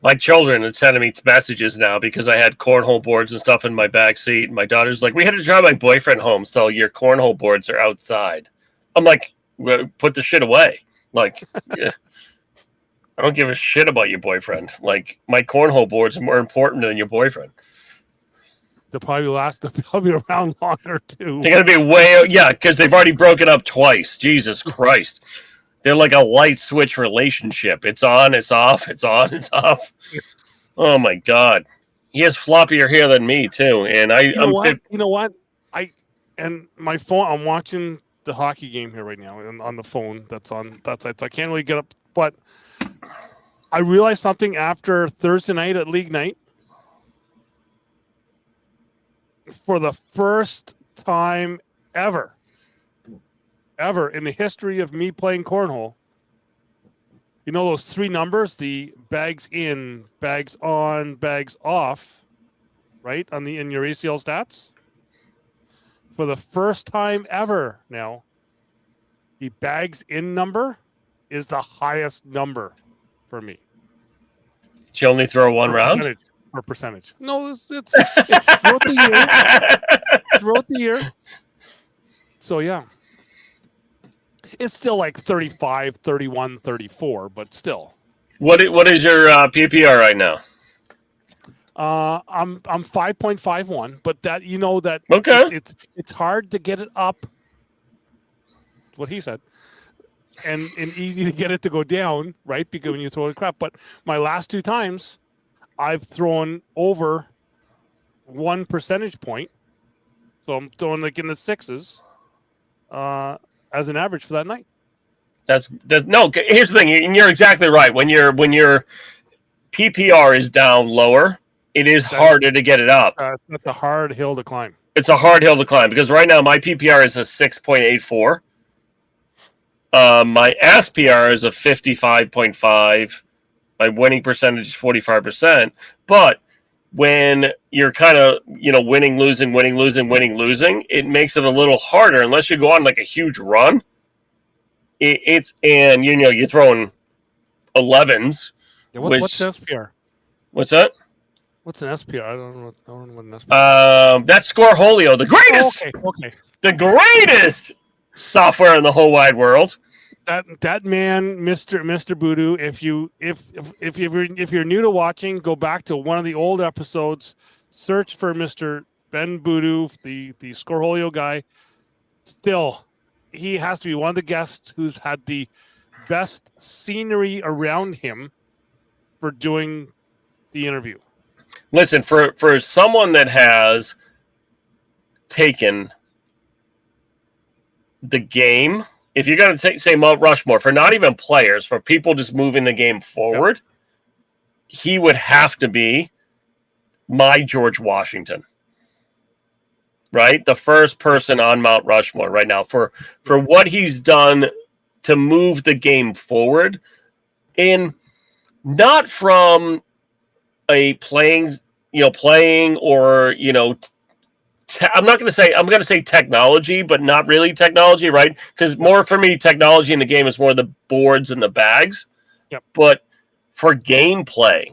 Speaker 2: My children are sending me messages now because I had cornhole boards and stuff in my back seat. And my daughter's like, we had to drive my boyfriend home, so your cornhole boards are outside. I'm like, well, put the shit away. Like, yeah. I don't give a shit about your boyfriend. Like, my cornhole boards are more important than your boyfriend.
Speaker 1: They'll probably around longer too.
Speaker 2: They're going to be because they've already broken up twice. Jesus Christ. They're like a light switch relationship. It's on, it's off, it's on, it's off. Oh my God. He has floppier hair than me too. And you
Speaker 1: know what? And my phone, I'm watching the hockey game here right now and on the phone that's on that side. So I can't really get up, but I realized something after Thursday night at league night. For the first time ever in the history of me playing cornhole, You know those three numbers, the bags in, bags on, bags off, right? In your ACL stats? For the first time ever now, the bags in number is the highest number for me.
Speaker 2: Did you only throw one round?
Speaker 1: Percentage. No, it's throughout the year. Throughout the year. So yeah. It's still like 35, 31, 34, but still.
Speaker 2: What is your PPR right now?
Speaker 1: I'm 5.51, but that that
Speaker 2: Okay.
Speaker 1: it's hard to get it up. What he said. And easy to get it to go down, right? Because when you throw it crap. But my last two times, I've thrown over 1 percentage point. So I'm throwing like in the sixes as an average for that night.
Speaker 2: That's no. Here's the thing, and you're exactly right. When your PPR is down lower, it is harder to get it up.
Speaker 1: That's a hard hill to climb.
Speaker 2: It's a hard hill to climb because right now my PPR is a 6.84. My SPR is a 55.5. My winning percentage is 45%. But when you're kind of winning, losing, it makes it a little harder unless you go on like a huge run. You're throwing 11s.
Speaker 1: Yeah, what's SPR?
Speaker 2: What's that?
Speaker 1: What's an SPR? I don't know what an SPR is.
Speaker 2: That's Scoreholio, the greatest.
Speaker 1: Okay.
Speaker 2: The greatest software in the whole wide world.
Speaker 1: That man, Mr. Boodoo. If you're new to watching, go back to one of the old episodes. Search for Mr. Ben Boodoo, the Scoreholio guy. Still, he has to be one of the guests who's had the best scenery around him for doing the interview.
Speaker 2: Listen, for someone that has taken the game, if you're going to say Mount Rushmore, for not even players, for people just moving the game forward, he would have to be my George Washington. Right? The first person on Mount Rushmore right now for what he's done to move the game forward, and not from a playing or I'm going to say technology, but not really technology, right? Because more for me, technology in the game is more the boards and the bags.
Speaker 1: Yep.
Speaker 2: But for gameplay,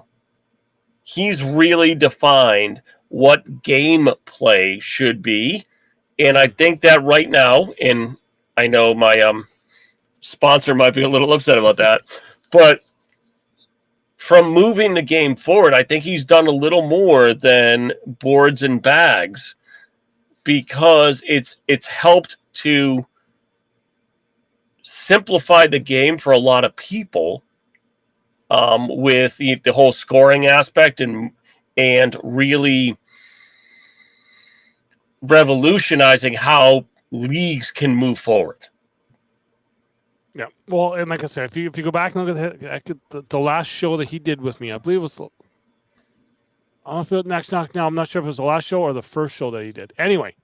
Speaker 2: he's really defined what gameplay should be. And I think that right now, and I know my sponsor might be a little upset about that, but from moving the game forward, I think he's done a little more than boards and bags, because it's helped to simplify the game for a lot of people, with the whole scoring aspect and really revolutionizing how leagues can move forward.
Speaker 1: Yeah. Well, and like I said, if you go back and look at the last show that he did with me, I believe it was. I don't know if it next now. I'm not sure if it was the last show or the first show that he did. Anyway,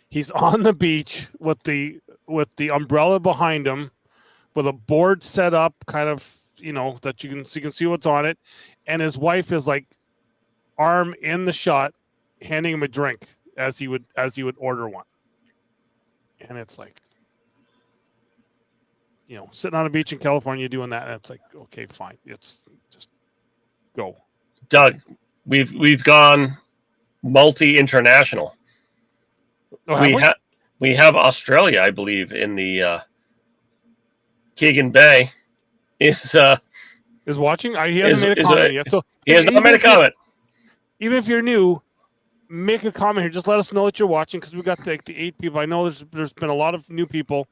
Speaker 1: he's on the beach with the umbrella behind him, with a board set up, kind of that you can see what's on it, and his wife is like arm in the shot, handing him a drink as he would order one, and it's like, sitting on a beach in California doing that, and it's like, okay, fine, it's just go.
Speaker 2: Doug, we've gone multi-international.
Speaker 1: Oh,
Speaker 2: we have Australia, I believe, in the Keegan Bay is
Speaker 1: watching. He hasn't made a comment yet, so
Speaker 2: he has not made a comment.
Speaker 1: Even if you're new, make a comment here. Just let us know that you're watching, because we got the 8 people. I know there's been a lot of new people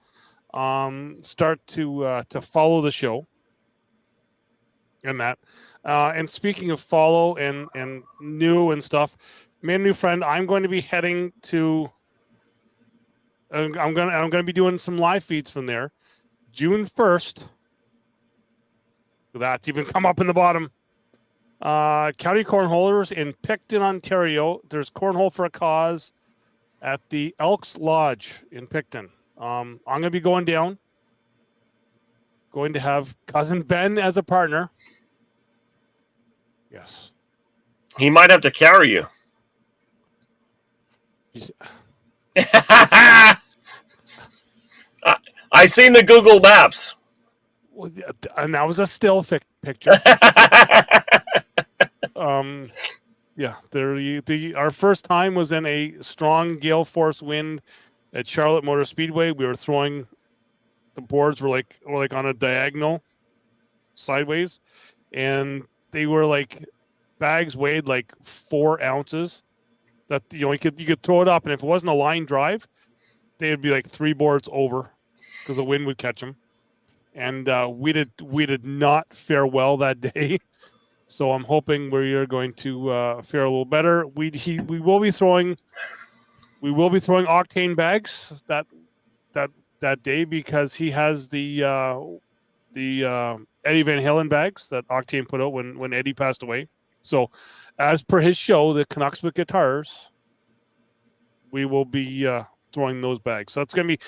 Speaker 1: start to follow the show, and that. And speaking of follow and new and stuff, me and new friend, I'm going to be heading to. I'm gonna be doing some live feeds from there, June 1st. That's even come up in the bottom. County Cornholers in Picton, Ontario. There's Cornhole for a Cause at the Elks Lodge in Picton. I'm going to be going down. going to have cousin Ben as a partner. Yes.
Speaker 2: He might have to carry you. I seen the Google Maps.
Speaker 1: And that was a still picture. Yeah, our first time was in a strong gale force wind at Charlotte Motor Speedway. We were throwing, the boards were like on a diagonal sideways, and they were like bags weighed like 4 ounces. That you could throw it up, and if it wasn't a line drive, they'd be like 3 boards over because the wind would catch them. And we did not fare well that day. So I'm hoping we are going to fare a little better. We will be throwing octane bags that day because he has the Eddie Van Halen bags that Octane put out when Eddie passed away. So, as per his show, the Canucks with Guitars, we will be throwing those bags. So it's gonna be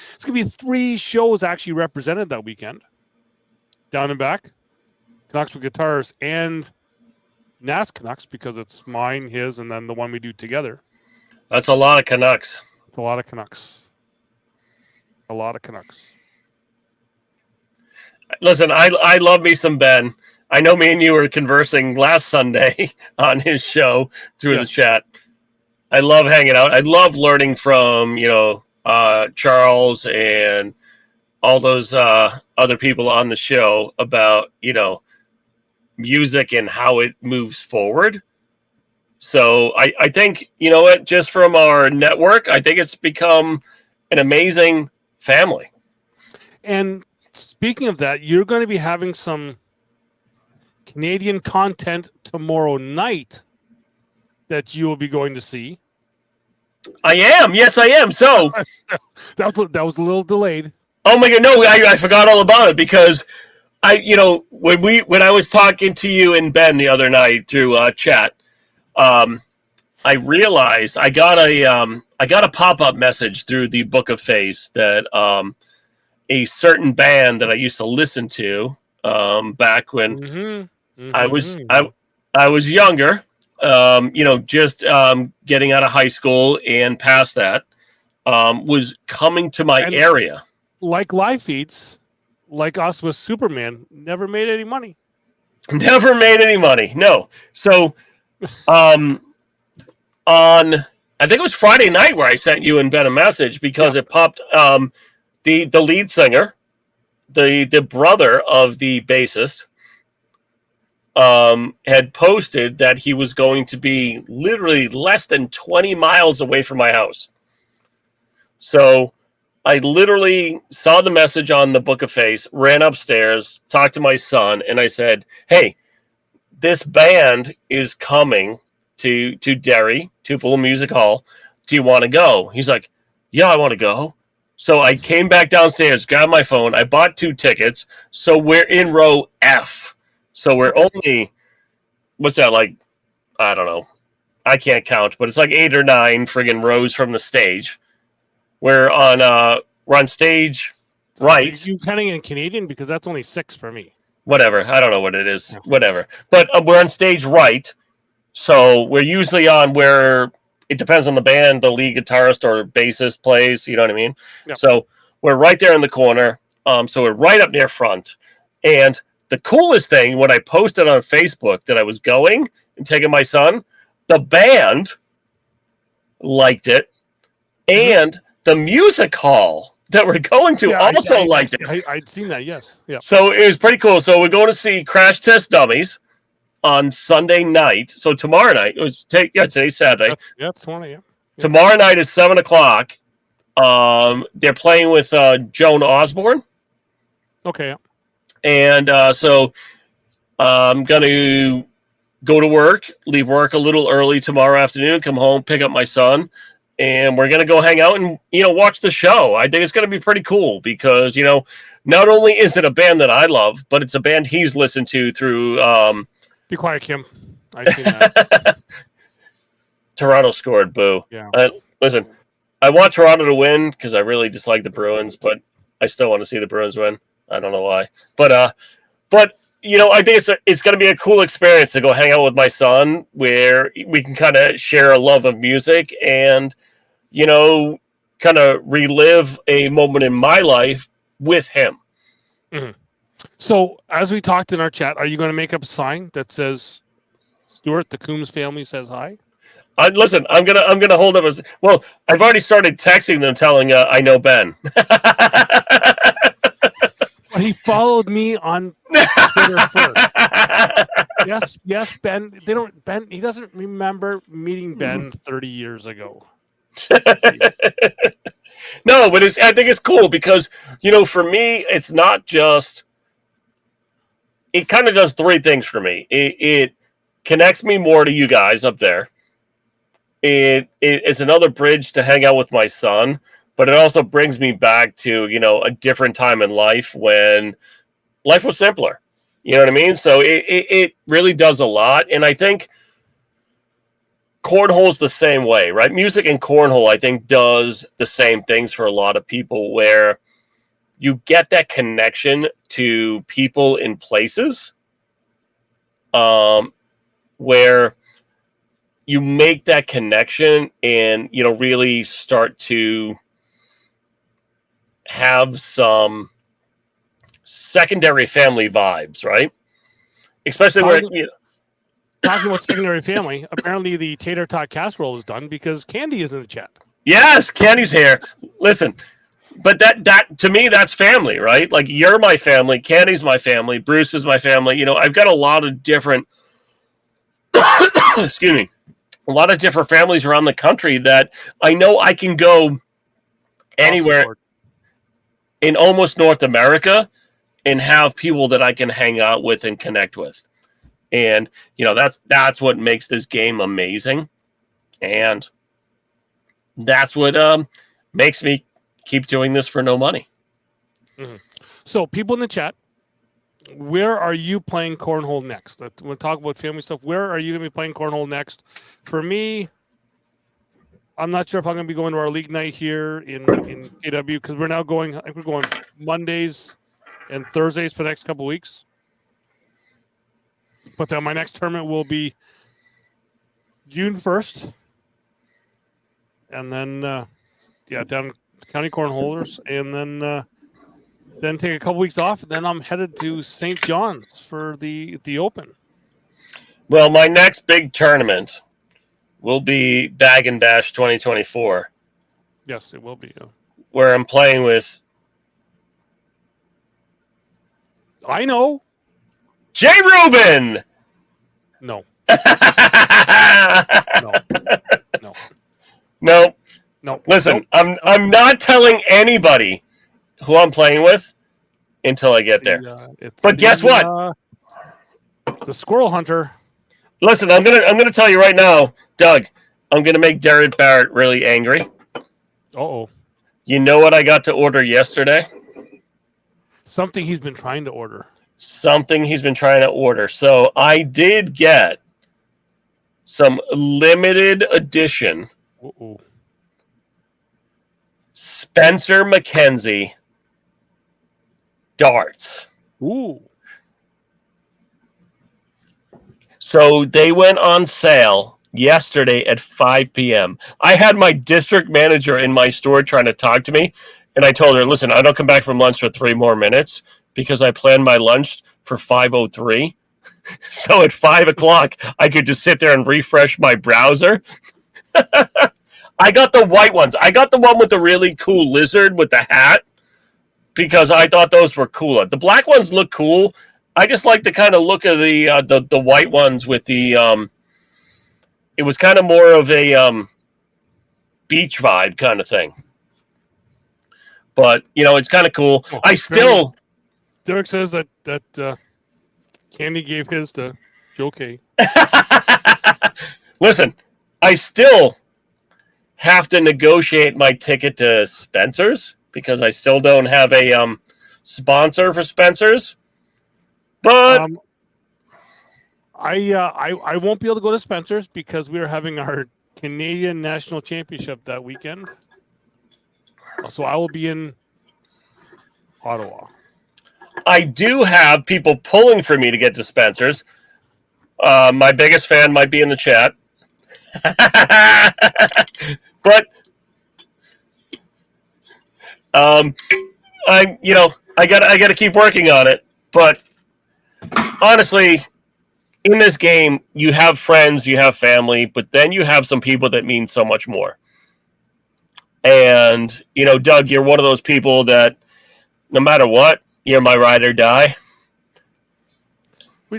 Speaker 1: 3 shows actually represented that weekend, down and back, Canucks with Guitars and NAS Canucks, because it's mine, his, and then the one we do together.
Speaker 2: That's a lot of Canucks.
Speaker 1: It's a lot of Canucks. A lot of Canucks.
Speaker 2: Listen, I love me some Ben. I know me and you were conversing last Sunday on his show through the chat. I love hanging out. I love learning from, Charles and all those other people on the show about, music and how it moves forward. So I think, just from our network, I think it's become an amazing family.
Speaker 1: And speaking of that, you're going to be having some Canadian content tomorrow night that you will be going to see.
Speaker 2: I am. Yes, I am. So
Speaker 1: that was a little delayed.
Speaker 2: Oh my God. No, I forgot all about it because when I was talking to you and Ben the other night through chat, I realized I got a pop-up message through the Book of Face that a certain band that I used to listen to back when I was younger, just getting out of high school and past that, was coming to my area.
Speaker 1: Like live feeds, like us with Superman, never made any money.
Speaker 2: Never made any money. No. So, on I think it was Friday night where I sent you and Ben a message because it popped. The lead singer, the brother of the bassist, had posted that he was going to be literally less than 20 miles away from my house. So I literally saw the message on the Book of Face, ran upstairs, talked to my son, and I said, "Hey, this band is coming to Derry, Tupelo Music Hall. Do you want to go?" He's like, "Yeah, I want to go." So I came back downstairs, grabbed my phone. I bought 2 tickets. So we're in row F. So we're only, what's that, like, I don't know. I can't count, but it's like 8 or 9 friggin' rows from the stage. We're on stage right.
Speaker 1: Are you counting in Canadian? Because that's only 6 for me.
Speaker 2: Whatever. I don't know what it is. Yeah. Whatever. But we're on stage right. So we're usually on where it depends on the band, the lead guitarist or bassist plays. You know what I mean? Yep. So we're right there in the corner. So we're right up near front. And the coolest thing, when I posted on Facebook that I was going and taking my son, the band liked it. And the music hall that we're going to also liked it.
Speaker 1: I'd seen that, yes. Yeah.
Speaker 2: So it was pretty cool. So we're going to see Crash Test Dummies on Sunday night. So tomorrow night, today's Saturday.
Speaker 1: Yeah, it's 20, yeah.
Speaker 2: Tomorrow night is 7:00. They're playing with Joan Osborne.
Speaker 1: Okay. Yeah.
Speaker 2: And so I'm going to go to work, leave work a little early tomorrow afternoon, come home, pick up my son, and we're going to go hang out and, watch the show. I think it's going to be pretty cool because, not only is it a band that I love, but it's a band he's listened to through...
Speaker 1: Be quiet, Kim. I've seen that.
Speaker 2: Toronto scored, boo.
Speaker 1: Yeah.
Speaker 2: Listen, I want Toronto to win because I really dislike the Bruins, but I still want to see the Bruins win. I don't know why, but I think it's going to be a cool experience to go hang out with my son, where we can kind of share a love of music and kind of relive a moment in my life with him.
Speaker 1: Mm-hmm. So, as we talked in our chat, are you going to make up a sign that says Stuart, the Coombs family says hi?
Speaker 2: Listen, I'm gonna hold up as well. I've already started texting them, telling I know Ben.
Speaker 1: But he followed me on Twitter first. Yes, Ben. Ben. He doesn't remember meeting Ben 30 years ago.
Speaker 2: No, but I think it's cool because for me, it's not just. It kind of does three things for me. It connects me more to you guys up there. It is another bridge to hang out with my son, but it also brings me back to a different time in life when life was simpler. You know what I mean? So it really does a lot, and I think cornhole's the same way, right? Music and cornhole, I think, does the same things for a lot of people, where you get that connection to people in places, where you make that connection and really start to have some secondary family vibes, right? Especially
Speaker 1: talking about secondary family. Apparently, the tater tot casserole is done because Candy is in the chat.
Speaker 2: Yes, Candy's here. Listen, but that to me, that's family, right? Like, you're my family, Candy's my family, Bruce is my family. I've got a lot of different excuse me, a lot of different families around the country that I know I can go anywhere in almost North America and have people that I can hang out with and connect with. And that's what makes this game amazing, and that's what makes me keep doing this for no money.
Speaker 1: Mm-hmm. So, people in the chat, where are you playing cornhole next? We'll talk about family stuff. Where are you going to be playing cornhole next? For me, I'm not sure if I'm going to be going to our league night here in KW, because we're now going. I think we're going Mondays and Thursdays for the next couple of weeks. But then my next tournament will be June 1st, and then down County Cornholers, and then take a couple weeks off. And then I'm headed to St. John's for the Open.
Speaker 2: Well, my next big tournament will be Bag and Bash 2024.
Speaker 1: Yes, it will be.
Speaker 2: Where I'm playing with.
Speaker 1: I know.
Speaker 2: Jay Rubin.
Speaker 1: No. No.
Speaker 2: Listen, I'm not telling anybody who I'm playing with until I get there. But guess what?
Speaker 1: The Squirrel Hunter.
Speaker 2: Listen, I'm gonna tell you right now, Doug. I'm gonna make Derek Barrett really angry.
Speaker 1: Uh-oh.
Speaker 2: You know what I got to order yesterday?
Speaker 1: Something he's been trying to order.
Speaker 2: So I did get some limited edition Spencer McKenzie darts.
Speaker 1: Ooh.
Speaker 2: So they went on sale yesterday at 5 p.m. I had my district manager in my store trying to talk to me, and I told her, listen, I don't come back from lunch for 3 more minutes because I planned my lunch for 5:03. So at 5 o'clock, I could just sit there and refresh my browser. I got the white ones. I got the one with the really cool lizard with the hat because I thought those were cooler. The black ones look cool. I just like the kind of look of the white ones with the it was kind of more of a beach vibe kind of thing. But it's kind of cool.
Speaker 1: Derek says that Candy gave his to Joe K.
Speaker 2: Listen, I still have to negotiate my ticket to Spencer's because I still don't have a sponsor for Spencer's. But
Speaker 1: I won't be able to go to Spencer's because we are having our Canadian National Championship that weekend. So I will be in Ottawa.
Speaker 2: I do have people pulling for me to get to Spencer's. My biggest fan might be in the chat. But I got to keep working on it. But honestly, in this game, you have friends, you have family, but then you have some people that mean so much more. And, Doug, you're one of those people that no matter what, you're my ride or die.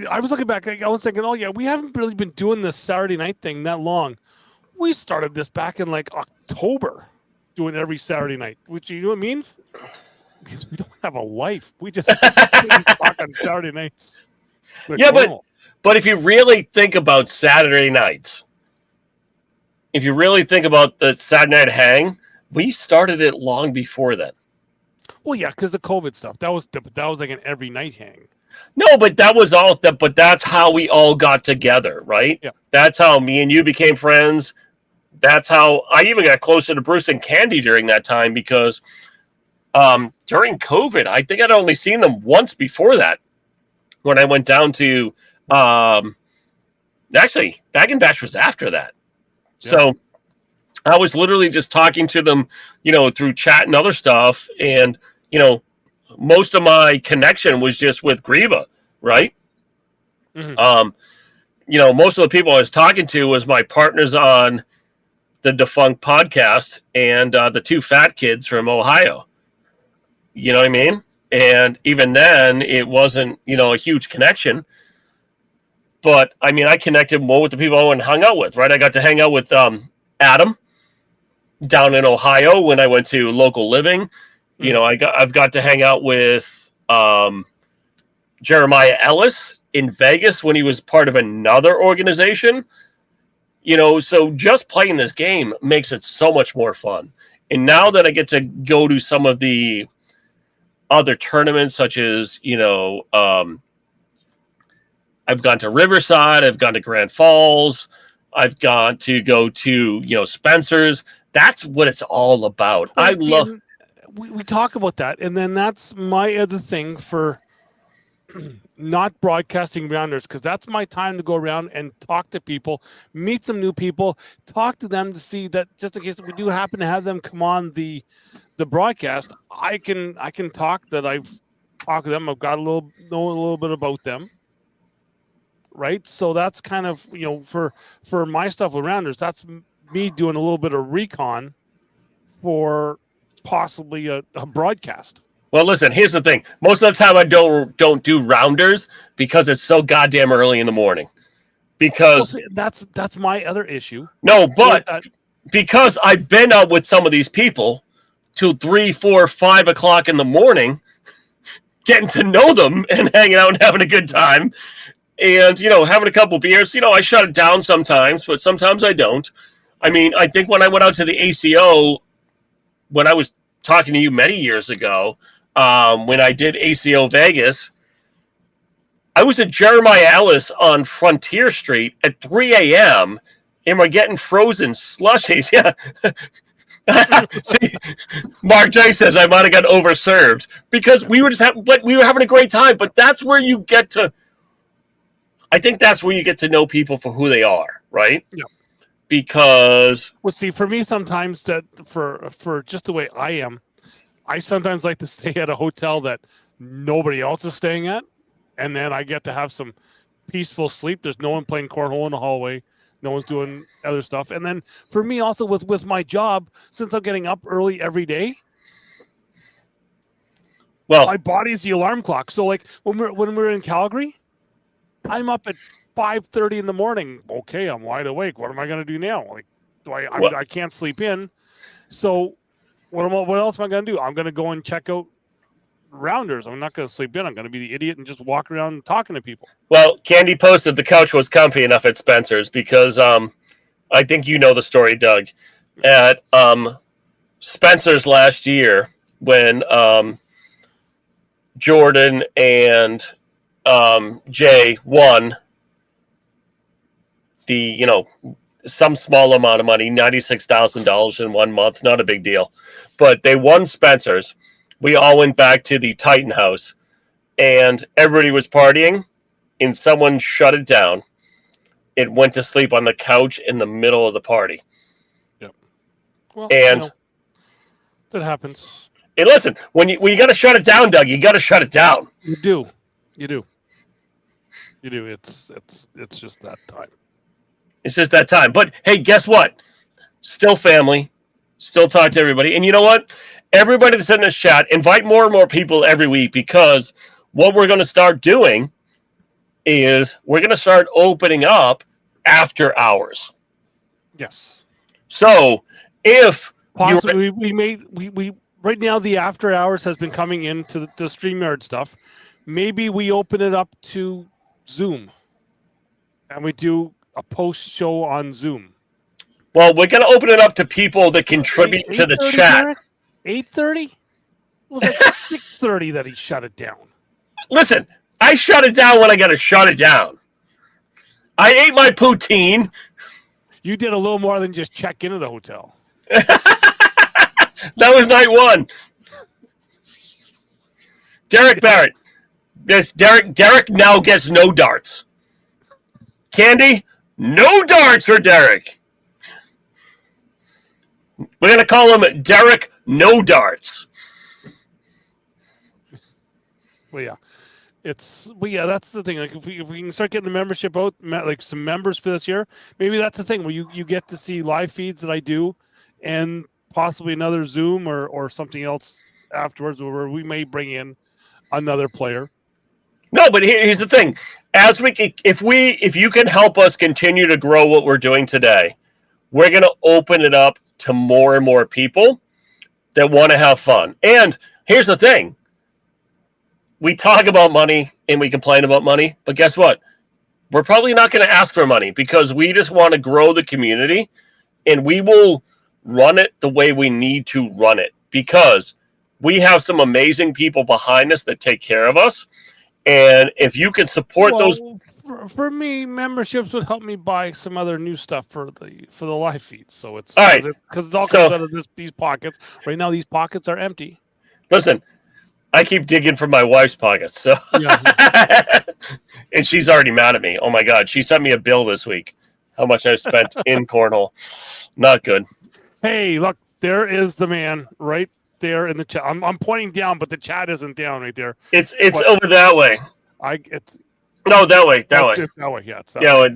Speaker 1: I was looking back, I was thinking, oh yeah, we haven't really been doing this Saturday night thing that long. We started this back in like October, doing every Saturday night, which you know what it means? Because we don't have a life. We just talk on Saturday nights.
Speaker 2: Yeah, but if you really think about Saturday nights, if you really think about the Saturday night hang, we started it long before that.
Speaker 1: Well, yeah, because the COVID stuff. That was like an every night hang.
Speaker 2: No, but that was all. But that's how we all got together, right?
Speaker 1: Yeah.
Speaker 2: That's how me and you became friends. That's how I even got closer to Bruce and Candy during that time because during COVID, I think I'd only seen them once before that when I went down to actually Bag and Bash was after that. Yeah. So I was literally just talking to them, through chat and other stuff. And, most of my connection was just with Greba, right? Mm-hmm. Most of the people I was talking to was my partners on the Defunct podcast and the two fat kids from Ohio. You know what I mean? And even then, it wasn't, a huge connection. But, I mean, I connected more with the people I went and hung out with, right? I got to hang out with Adam down in Ohio when I went to Local Living. I've got to hang out with Jeremiah Ellis in Vegas when he was part of another organization. So just playing this game makes it so much more fun. And now that I get to go to some of the other tournaments, such as, I've gone to Riverside, I've gone to Grand Falls, I've gone to go to, Spencer's. That's what it's all about.
Speaker 1: Well, I love. We talk about that, and then that's my other thing for not broadcasting rounders, because that's my time to go around and talk to people, meet some new people, talk to them to see that just in case we do happen to have them come on the broadcast, I can talk that I've talked to them. I've got know a little bit about them. Right. So that's kind of, for my stuff with rounders, that's me doing a little bit of recon for possibly a broadcast.
Speaker 2: Well, listen, here's the thing. Most of the time I don't do rounders because it's so goddamn early in the morning. Because
Speaker 1: that's my other issue.
Speaker 2: No, but because I've been out with some of these people till 3, 4, 5 o'clock in the morning, getting to know them and hanging out and having a good time. And, having a couple beers, I shut it down sometimes, but sometimes I don't. I mean, I think when I went out to the ACO, when I was talking to you many years ago, when I did ACO Vegas, I was at Jeremiah Ellis on Frontier Street at 3 a.m. and we're getting frozen slushies. Yeah. See, Mark J says I might have got overserved because we were having a great time. But that's where you get to. I think that's where you get to know people for who they are, right?
Speaker 1: Yeah.
Speaker 2: Because
Speaker 1: see, for me, sometimes that for just the way I am, I sometimes like to stay at a hotel that nobody else is staying at, and then I get to have some peaceful sleep. There's no one playing cornhole in the hallway. No one's doing other stuff. And then for me also with my job, since I'm getting up early every day, well, my body's the alarm clock. So like when we're in Calgary, I'm up at 5:30 in the morning. Okay, I'm wide awake. What am I going to do now? Like, I can't sleep in. So what else am I going to do? I'm going to go and check out rounders. I'm not going to sleep in. I'm going to be the idiot and just walk around talking to people.
Speaker 2: Well, Candy posted the couch was comfy enough at Spencer's because I think you know the story, Doug. At Spencer's last year when Jordan and Jay won the, some small amount of money, $96,000 in 1 month, not a big deal. But they won Spencer's. We all went back to the Titan House. and everybody was partying, and someone shut it down. It went to sleep on the couch in the middle of the party.
Speaker 1: Yep. Well,
Speaker 2: And
Speaker 1: that happens.
Speaker 2: And listen, when you got to shut it down, Doug, you got to shut it down.
Speaker 1: You do. It's just that time.
Speaker 2: It's just that time. But hey, guess what? Still family. Still talk to everybody. And you know what? Everybody that's in this chat, invite more and more people every week, because what we're going to start doing is we're going to start opening up after hours.
Speaker 1: Yes.
Speaker 2: So if
Speaker 1: possibly we right now the after hours has been coming into the StreamYard stuff. Maybe we open it up to Zoom and we do a post show on Zoom.
Speaker 2: Well, we're going to open it up to people that contribute to the chat.
Speaker 1: 8:30? It was like 6:30 that he shut it down.
Speaker 2: Listen, I shut it down when I got to shut it down. I ate my poutine.
Speaker 1: You did a little more than just check into the hotel.
Speaker 2: That was night one. Derek Barrett. Derek now gets no darts. Candy, no darts for Derek. We're going to call him Derek No Darts.
Speaker 1: Well, yeah. That's the thing. Like if we can start getting the membership out, like some members for this year, maybe that's the thing where you get to see live feeds that I do, and possibly another Zoom or something else afterwards, where we may bring in another player.
Speaker 2: No, but here's the thing: if you can help us continue to grow what we're doing today, we're going to open it up to more and more people that want to have fun. And here's the thing. We talk about money and we complain about money, but guess what? We're probably not going to ask for money, because we just want to grow the community, and we will run it the way we need to run it, because we have some amazing people behind us that take care of us. And if you can support those,
Speaker 1: for me, memberships would help me buy some other new stuff for the live feed. So it's
Speaker 2: all right,
Speaker 1: because it all comes out of these pockets. Right now, these pockets are empty.
Speaker 2: Listen, I keep digging from my wife's pockets, so and she's already mad at me. Oh my God, she sent me a bill this week. How much I spent in cornhole? Not good.
Speaker 1: Hey, look, there is the man right there in the chat. I'm pointing down, but the chat isn't down right there.
Speaker 2: It's over that way.
Speaker 1: It's
Speaker 2: that way.
Speaker 1: It's that way. Yeah, it's that
Speaker 2: way.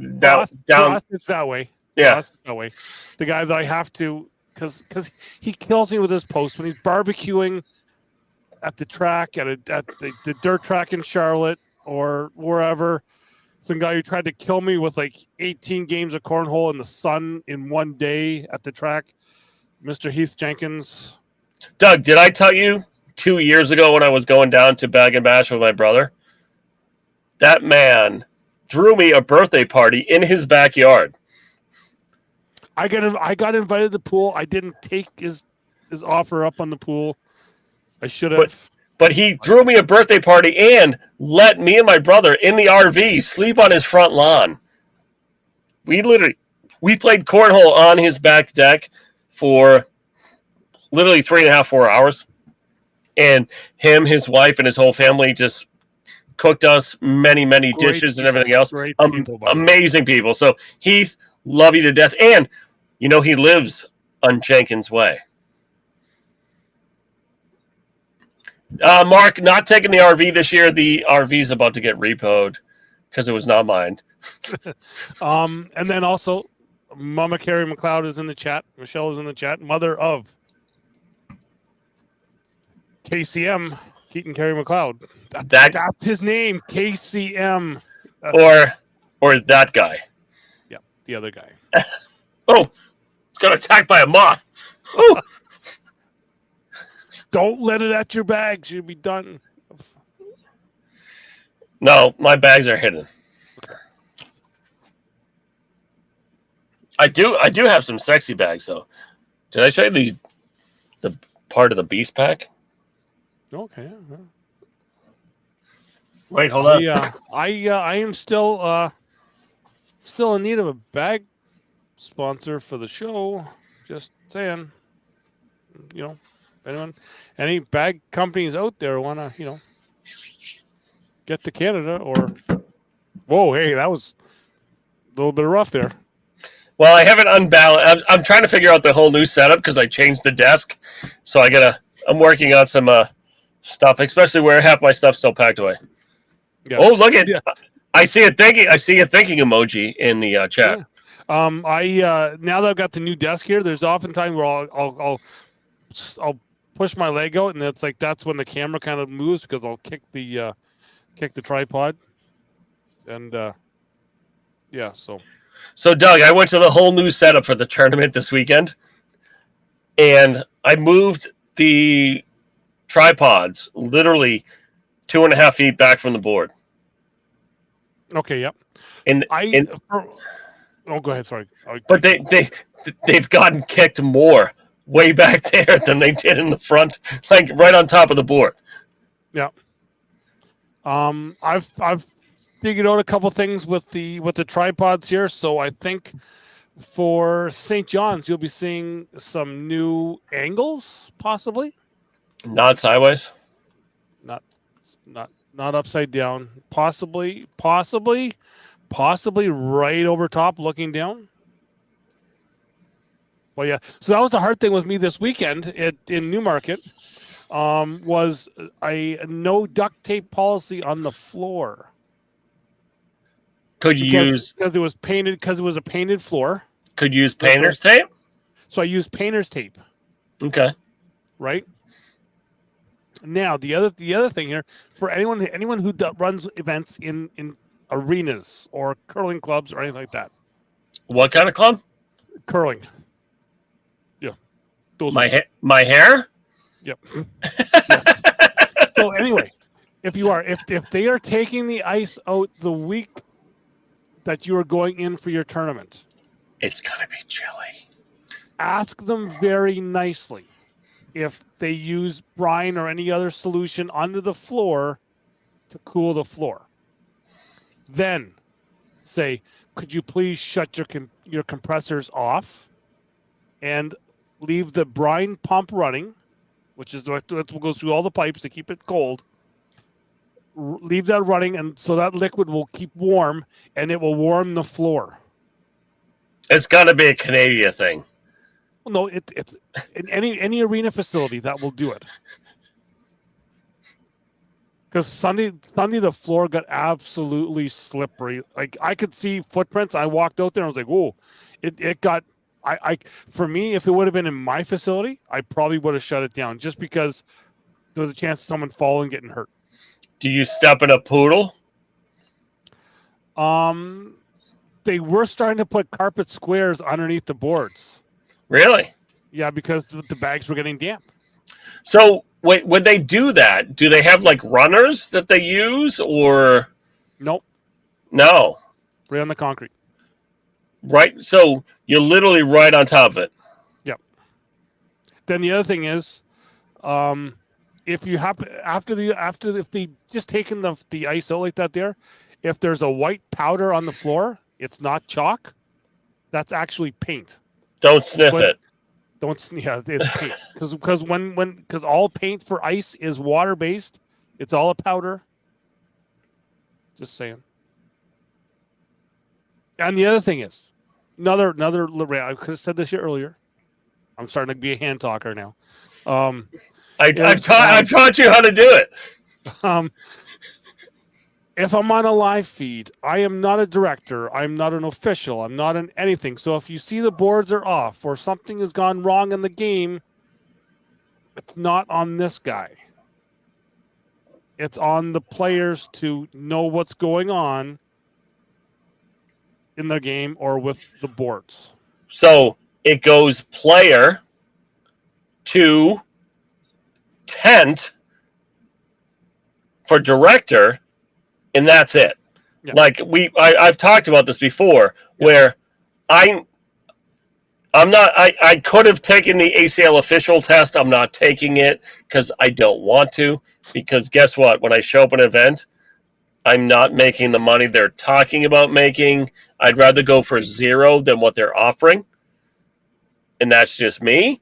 Speaker 1: Down. It's that way.
Speaker 2: Yeah,
Speaker 1: that way. The guy that I have to, because he kills me with his posts when he's barbecuing at the track, at the dirt track in Charlotte or wherever. Some guy who tried to kill me with like 18 games of cornhole in the sun in one day at the track, Mr. Heath Jenkins.
Speaker 2: Doug, did I tell you 2 years ago when I was going down to Bag and Bash with my brother? That man threw me a birthday party in his backyard.
Speaker 1: I got invited to the pool. I didn't take his offer up on the pool. I should have.
Speaker 2: But he threw me a birthday party and let me and my brother in the RV sleep on his front lawn. We played cornhole on his back deck for literally 3.5, 4 hours. And him, his wife, and his whole family just cooked us many, many dishes and everything else. Amazing people. So Heath, love you to death. And, he lives on Jenkins Way. Mark, not taking the RV this year. The RV's about to get repoed because it was not mine.
Speaker 1: And then also, Mama Carrie McLeod is in the chat. Michelle is in the chat. Mother of KCM, Keaton Carey McLeod. That's his name, KCM.
Speaker 2: Or that guy.
Speaker 1: Yeah, the other guy.
Speaker 2: Got attacked by a moth. Oh.
Speaker 1: Don't let it at your bags. You'll be done.
Speaker 2: No, my bags are hidden. Okay. I do have some sexy bags though. Did I show you the part of the beast pack?
Speaker 1: Okay.
Speaker 2: Wait, hold on.
Speaker 1: Yeah, I am still in need of a bag sponsor for the show. Just saying. Anyone, any bag companies out there want to, get to Canada or. Whoa, hey, that was a little bit rough there.
Speaker 2: Well, I haven't unbalanced. I'm trying to figure out the whole new setup because I changed the desk. So I'm working on some stuff, especially where half my stuff's still packed away. Yeah. Oh, look at. Yeah. I see a thinking emoji in the chat.
Speaker 1: Yeah. Now that I've got the new desk here, there's often time where I'll push my leg out, and it's like that's when the camera kind of moves because I'll kick the tripod, and yeah.
Speaker 2: So Doug, I went to the whole new setup for the tournament this weekend, and I moved the tripods literally 2.5 feet back from the board.
Speaker 1: Okay. Yep. Go ahead. Sorry.
Speaker 2: But they've gotten kicked more way back there than they did in the front, like right on top of the board.
Speaker 1: Yeah. I've figured out a couple things with the tripods here, so I think for St. John's you'll be seeing some new angles, possibly.
Speaker 2: Not sideways.
Speaker 1: Not upside down. Possibly right over top, looking down. Well, yeah. So that was the hard thing with me this weekend in Newmarket. Was a no duct tape policy on the floor. Because it was painted, because it was a painted floor.
Speaker 2: Could use painter's tape?
Speaker 1: So I used painter's tape.
Speaker 2: Okay.
Speaker 1: Right? Now the other thing here, for anyone who runs events in arenas or curling clubs or anything like that.
Speaker 2: What kind of club?
Speaker 1: Curling. Yeah.
Speaker 2: My hair?
Speaker 1: Yep. Yeah. So anyway, if they are taking the ice out the week that you are going in for your tournament,
Speaker 2: it's gonna be chilly.
Speaker 1: Ask them very nicely if they use brine or any other solution under the floor to cool the floor. Then say, could you please shut your compressors off and leave the brine pump running, which is what goes through all the pipes to keep it cold. Leave that running, and so that liquid will keep warm, and it will warm the floor.
Speaker 2: It's got to be a Canadian thing.
Speaker 1: Well, no, it's in any arena facility that will do it. Because Sunday the floor got absolutely slippery. Like I could see footprints. I walked out there and I was like, "Whoa!" It got. For me, if it would have been in my facility, I probably would have shut it down just because there was a chance of someone falling and getting hurt.
Speaker 2: Do you step in a poodle?
Speaker 1: They were starting to put carpet squares underneath the boards.
Speaker 2: Really?
Speaker 1: Yeah, because the bags were getting damp.
Speaker 2: So, wait, when they do that, do they have like runners that they use, or?
Speaker 1: Nope.
Speaker 2: No.
Speaker 1: Right on the concrete. Right.
Speaker 2: So you're literally right on top of it.
Speaker 1: Yep. Then the other thing is, if you happen if they just taken the ice out like that there, if there's a white powder on the floor, it's not chalk. That's actually paint.
Speaker 2: Don't sniff it.
Speaker 1: It's paint because all paint for ice is water based. It's all a powder. Just saying. And the other thing is, another. I could have said this earlier. I'm starting to be a hand talker now.
Speaker 2: I've taught you how to do it.
Speaker 1: If I'm on a live feed, I am not a director. I'm not an official. I'm not an anything. So if you see the boards are off or something has gone wrong in the game, it's not on this guy. It's on the players to know what's going on in the game or with the boards.
Speaker 2: So it goes player to tent for director, and that's it. Yeah. Like I've talked about this before, where I'm not. I could have taken the ACL official test. I'm not taking it because I don't want to. Because guess what? When I show up at an event, I'm not making the money they're talking about making. I'd rather go for zero than what they're offering. And that's just me.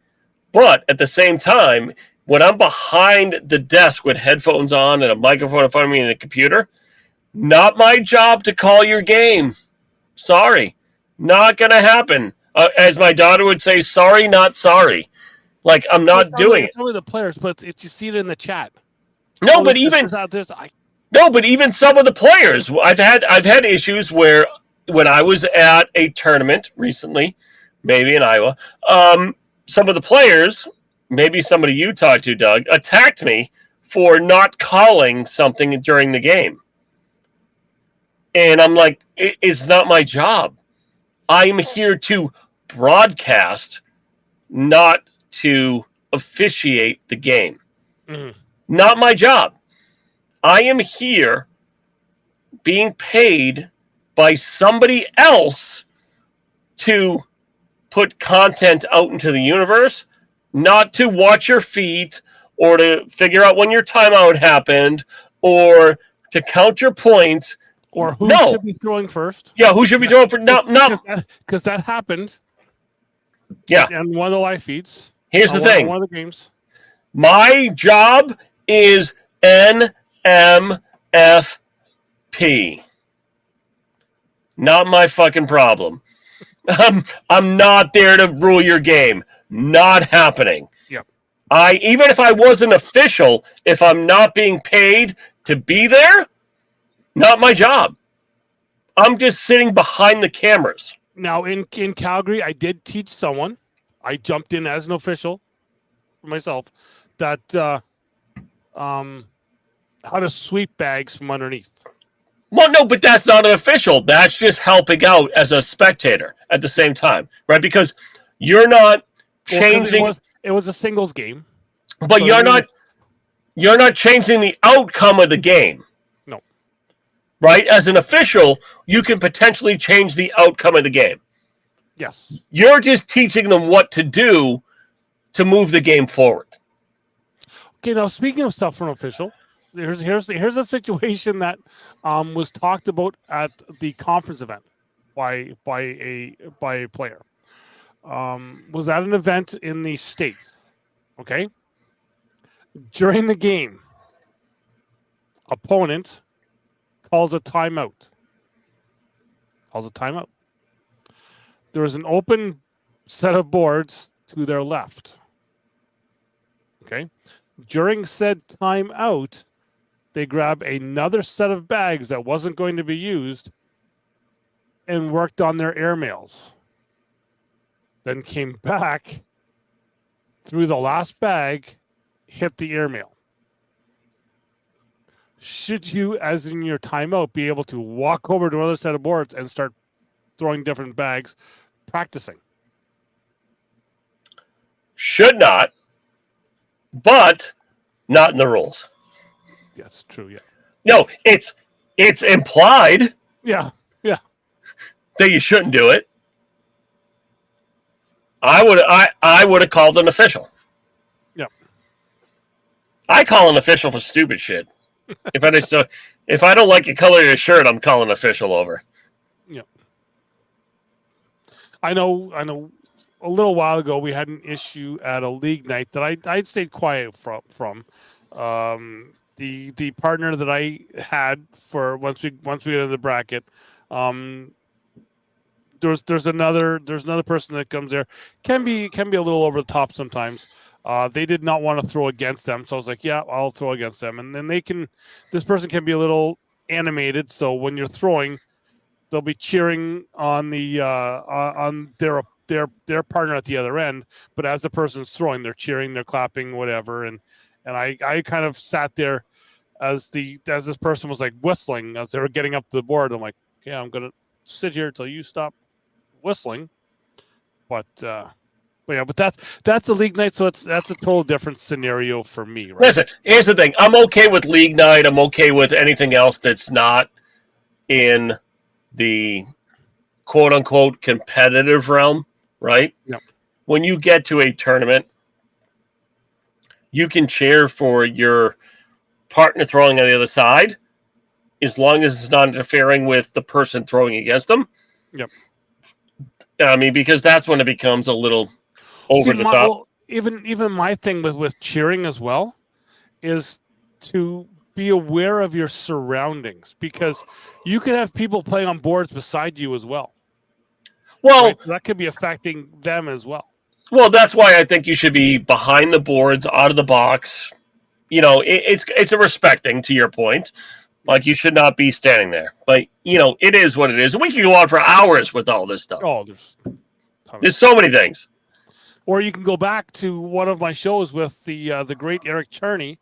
Speaker 2: But at the same time, when I'm behind the desk with headphones on and a microphone in front of me and a computer, not my job to call your game. Sorry. Not going to happen. As my daughter would say, sorry, not sorry. Like, I'm not doing it.
Speaker 1: It's only the players, but it's you see it in the chat.
Speaker 2: No, but even some of the players, I've had issues where when I was at a tournament recently, maybe in Iowa, some of the players, maybe somebody you talked to, Doug, attacked me for not calling something during the game. And I'm like, it's not my job. I'm here to broadcast, not to officiate the game. Mm-hmm. Not my job. I am here being paid by somebody else to put content out into the universe, not to watch your feet or to figure out when your timeout happened or to count your points.
Speaker 1: Or who should be throwing first?
Speaker 2: Yeah, who should be throwing first? No,
Speaker 1: because that happened.
Speaker 2: Yeah,
Speaker 1: and one of the live feeds.
Speaker 2: Here's the thing:
Speaker 1: one of the games.
Speaker 2: My job is NMFP. Not my fucking problem. I'm not there to rule your game. Not happening.
Speaker 1: Yep.
Speaker 2: Even if I was an official, if I'm not being paid to be there, not my job. I'm just sitting behind the cameras.
Speaker 1: Now, in Calgary, I did teach someone. I jumped in as an official for myself that how to sweep bags from underneath.
Speaker 2: Well, no, but that's not an official. That's just helping out as a spectator at the same time, right? Because you're not changing.
Speaker 1: It was a singles game,
Speaker 2: but so you're not changing the outcome of the game.
Speaker 1: No,
Speaker 2: right? As an official, you can potentially change the outcome of the game.
Speaker 1: Yes,
Speaker 2: you're just teaching them what to do to move the game forward.
Speaker 1: Okay, now speaking of stuff from official. Here's a situation that was talked about at the conference event by a player. Was at an event in the States. Okay. During the game, opponent calls a timeout. There was an open set of boards to their left. Okay. During said timeout, they grab another set of bags that wasn't going to be used and worked on their airmails. Then came back, threw the last bag, hit the airmail. Should you, as in your timeout, be able to walk over to another set of boards and start throwing different bags, practicing?
Speaker 2: Should not, but not in the rules.
Speaker 1: That's true, yeah.
Speaker 2: No, it's implied.
Speaker 1: Yeah.
Speaker 2: That you shouldn't do it. I would have called an official.
Speaker 1: Yep.
Speaker 2: I call an official for stupid shit. If I don't like the color of your shirt, I'm calling an official over.
Speaker 1: Yep. I know. A little while ago, we had an issue at a league night that I'd stayed quiet from. The partner that I had for once we got in the bracket. There's another person that comes there, can be a little over the top sometimes. They did not want to throw against them, so I was like, yeah, I'll throw against them. And then this person can be a little animated, so when you're throwing, they'll be cheering on the on their partner at the other end, but as the person's throwing, they're cheering, they're clapping, whatever. And I kind of sat there as this person was like whistling as they were getting up to the board. I'm like, yeah, I'm gonna sit here till you stop whistling. But that's a league night, so that's a total different scenario for me, right?
Speaker 2: Listen, here's the thing. I'm okay with league night. I'm okay with anything else that's not in the quote unquote competitive realm, right?
Speaker 1: Yep.
Speaker 2: When you get to a tournament, you can cheer for your partner throwing on the other side as long as it's not interfering with the person throwing against them.
Speaker 1: Yep.
Speaker 2: I mean, because that's when it becomes a little over the top.
Speaker 1: even my thing with cheering as well is to be aware of your surroundings, because you could have people playing on boards beside you as well.
Speaker 2: Well,
Speaker 1: right? That could be affecting them as well.
Speaker 2: Well, that's why I think you should be behind the boards, out of the box. It's a respecting, to your point. Like, you should not be standing there. But, it is what it is. We can go on for hours with all this stuff.
Speaker 1: Oh,
Speaker 2: There's so many things.
Speaker 1: Or you can go back to one of my shows with the great Eric Charney,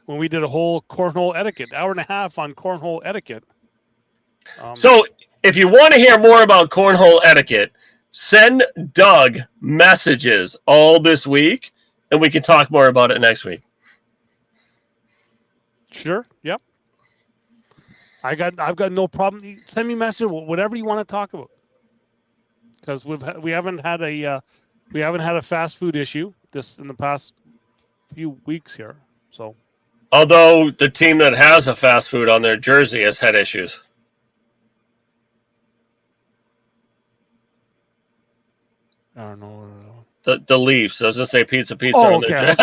Speaker 1: when we did a whole cornhole etiquette, hour and a half on cornhole etiquette.
Speaker 2: So if you want to hear more about cornhole etiquette, send Doug messages all this week, and we can talk more about it next week.
Speaker 1: Sure. Yep. I've got no problem. Send me a message, whatever you want to talk about, because we haven't had a fast food issue this in the past few weeks here. So,
Speaker 2: although the team that has a fast food on their jersey has had issues.
Speaker 1: I don't know.
Speaker 2: The Leafs. I was going to say pizza
Speaker 1: Oh,
Speaker 2: on their jersey.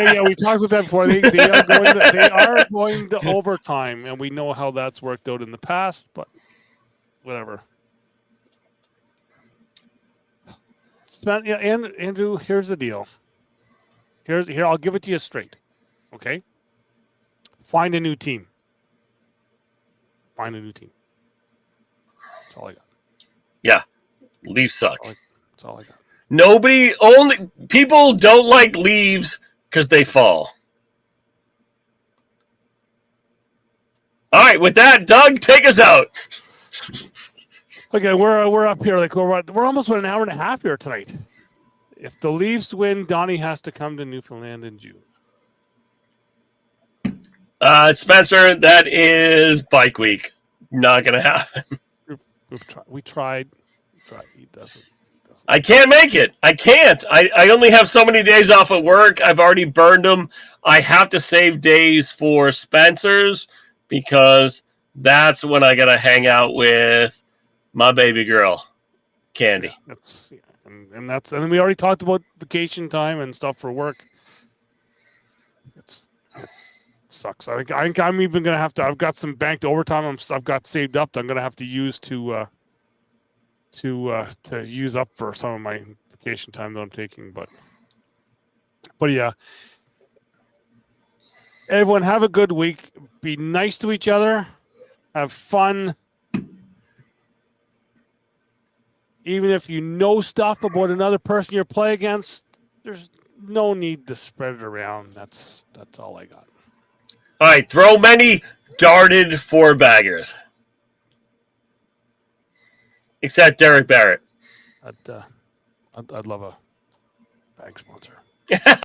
Speaker 1: Yeah, we talked about that before. They are going to overtime, and we know how that's worked out in the past, but whatever. Yeah, and Andrew, here's the deal. Here, I'll give it to you straight. Okay? Find a new team. That's all I got.
Speaker 2: Yeah. Leafs suck.
Speaker 1: That's all I got.
Speaker 2: People don't like leaves because they fall. All right, with that, Doug, take us out.
Speaker 1: Okay, we're up here. Like we're almost at an hour and a half here tonight. If the Leafs win, Donnie has to come to Newfoundland in June.
Speaker 2: Spencer, that is bike week. Not going to happen.
Speaker 1: We tried. He doesn't.
Speaker 2: I can't make it. I can't. I only have so many days off at work. I've already burned them. I have to save days for Spencer's, because that's when I got to hang out with my baby girl, Candy.
Speaker 1: And then we already talked about vacation time and stuff for work. It sucks. I think I'm even gonna have to. I've got some banked overtime I've got saved up that I'm gonna have to use to use up for some of my vacation time that I'm taking. But yeah, everyone have a good week. Be nice to each other. Have fun. Even if you know stuff about another person you're playing against, there's no need to spread it around. That's all I got.
Speaker 2: All right, throw many darted four-baggers. Except Derek Barrett.
Speaker 1: I'd love a bag sponsor.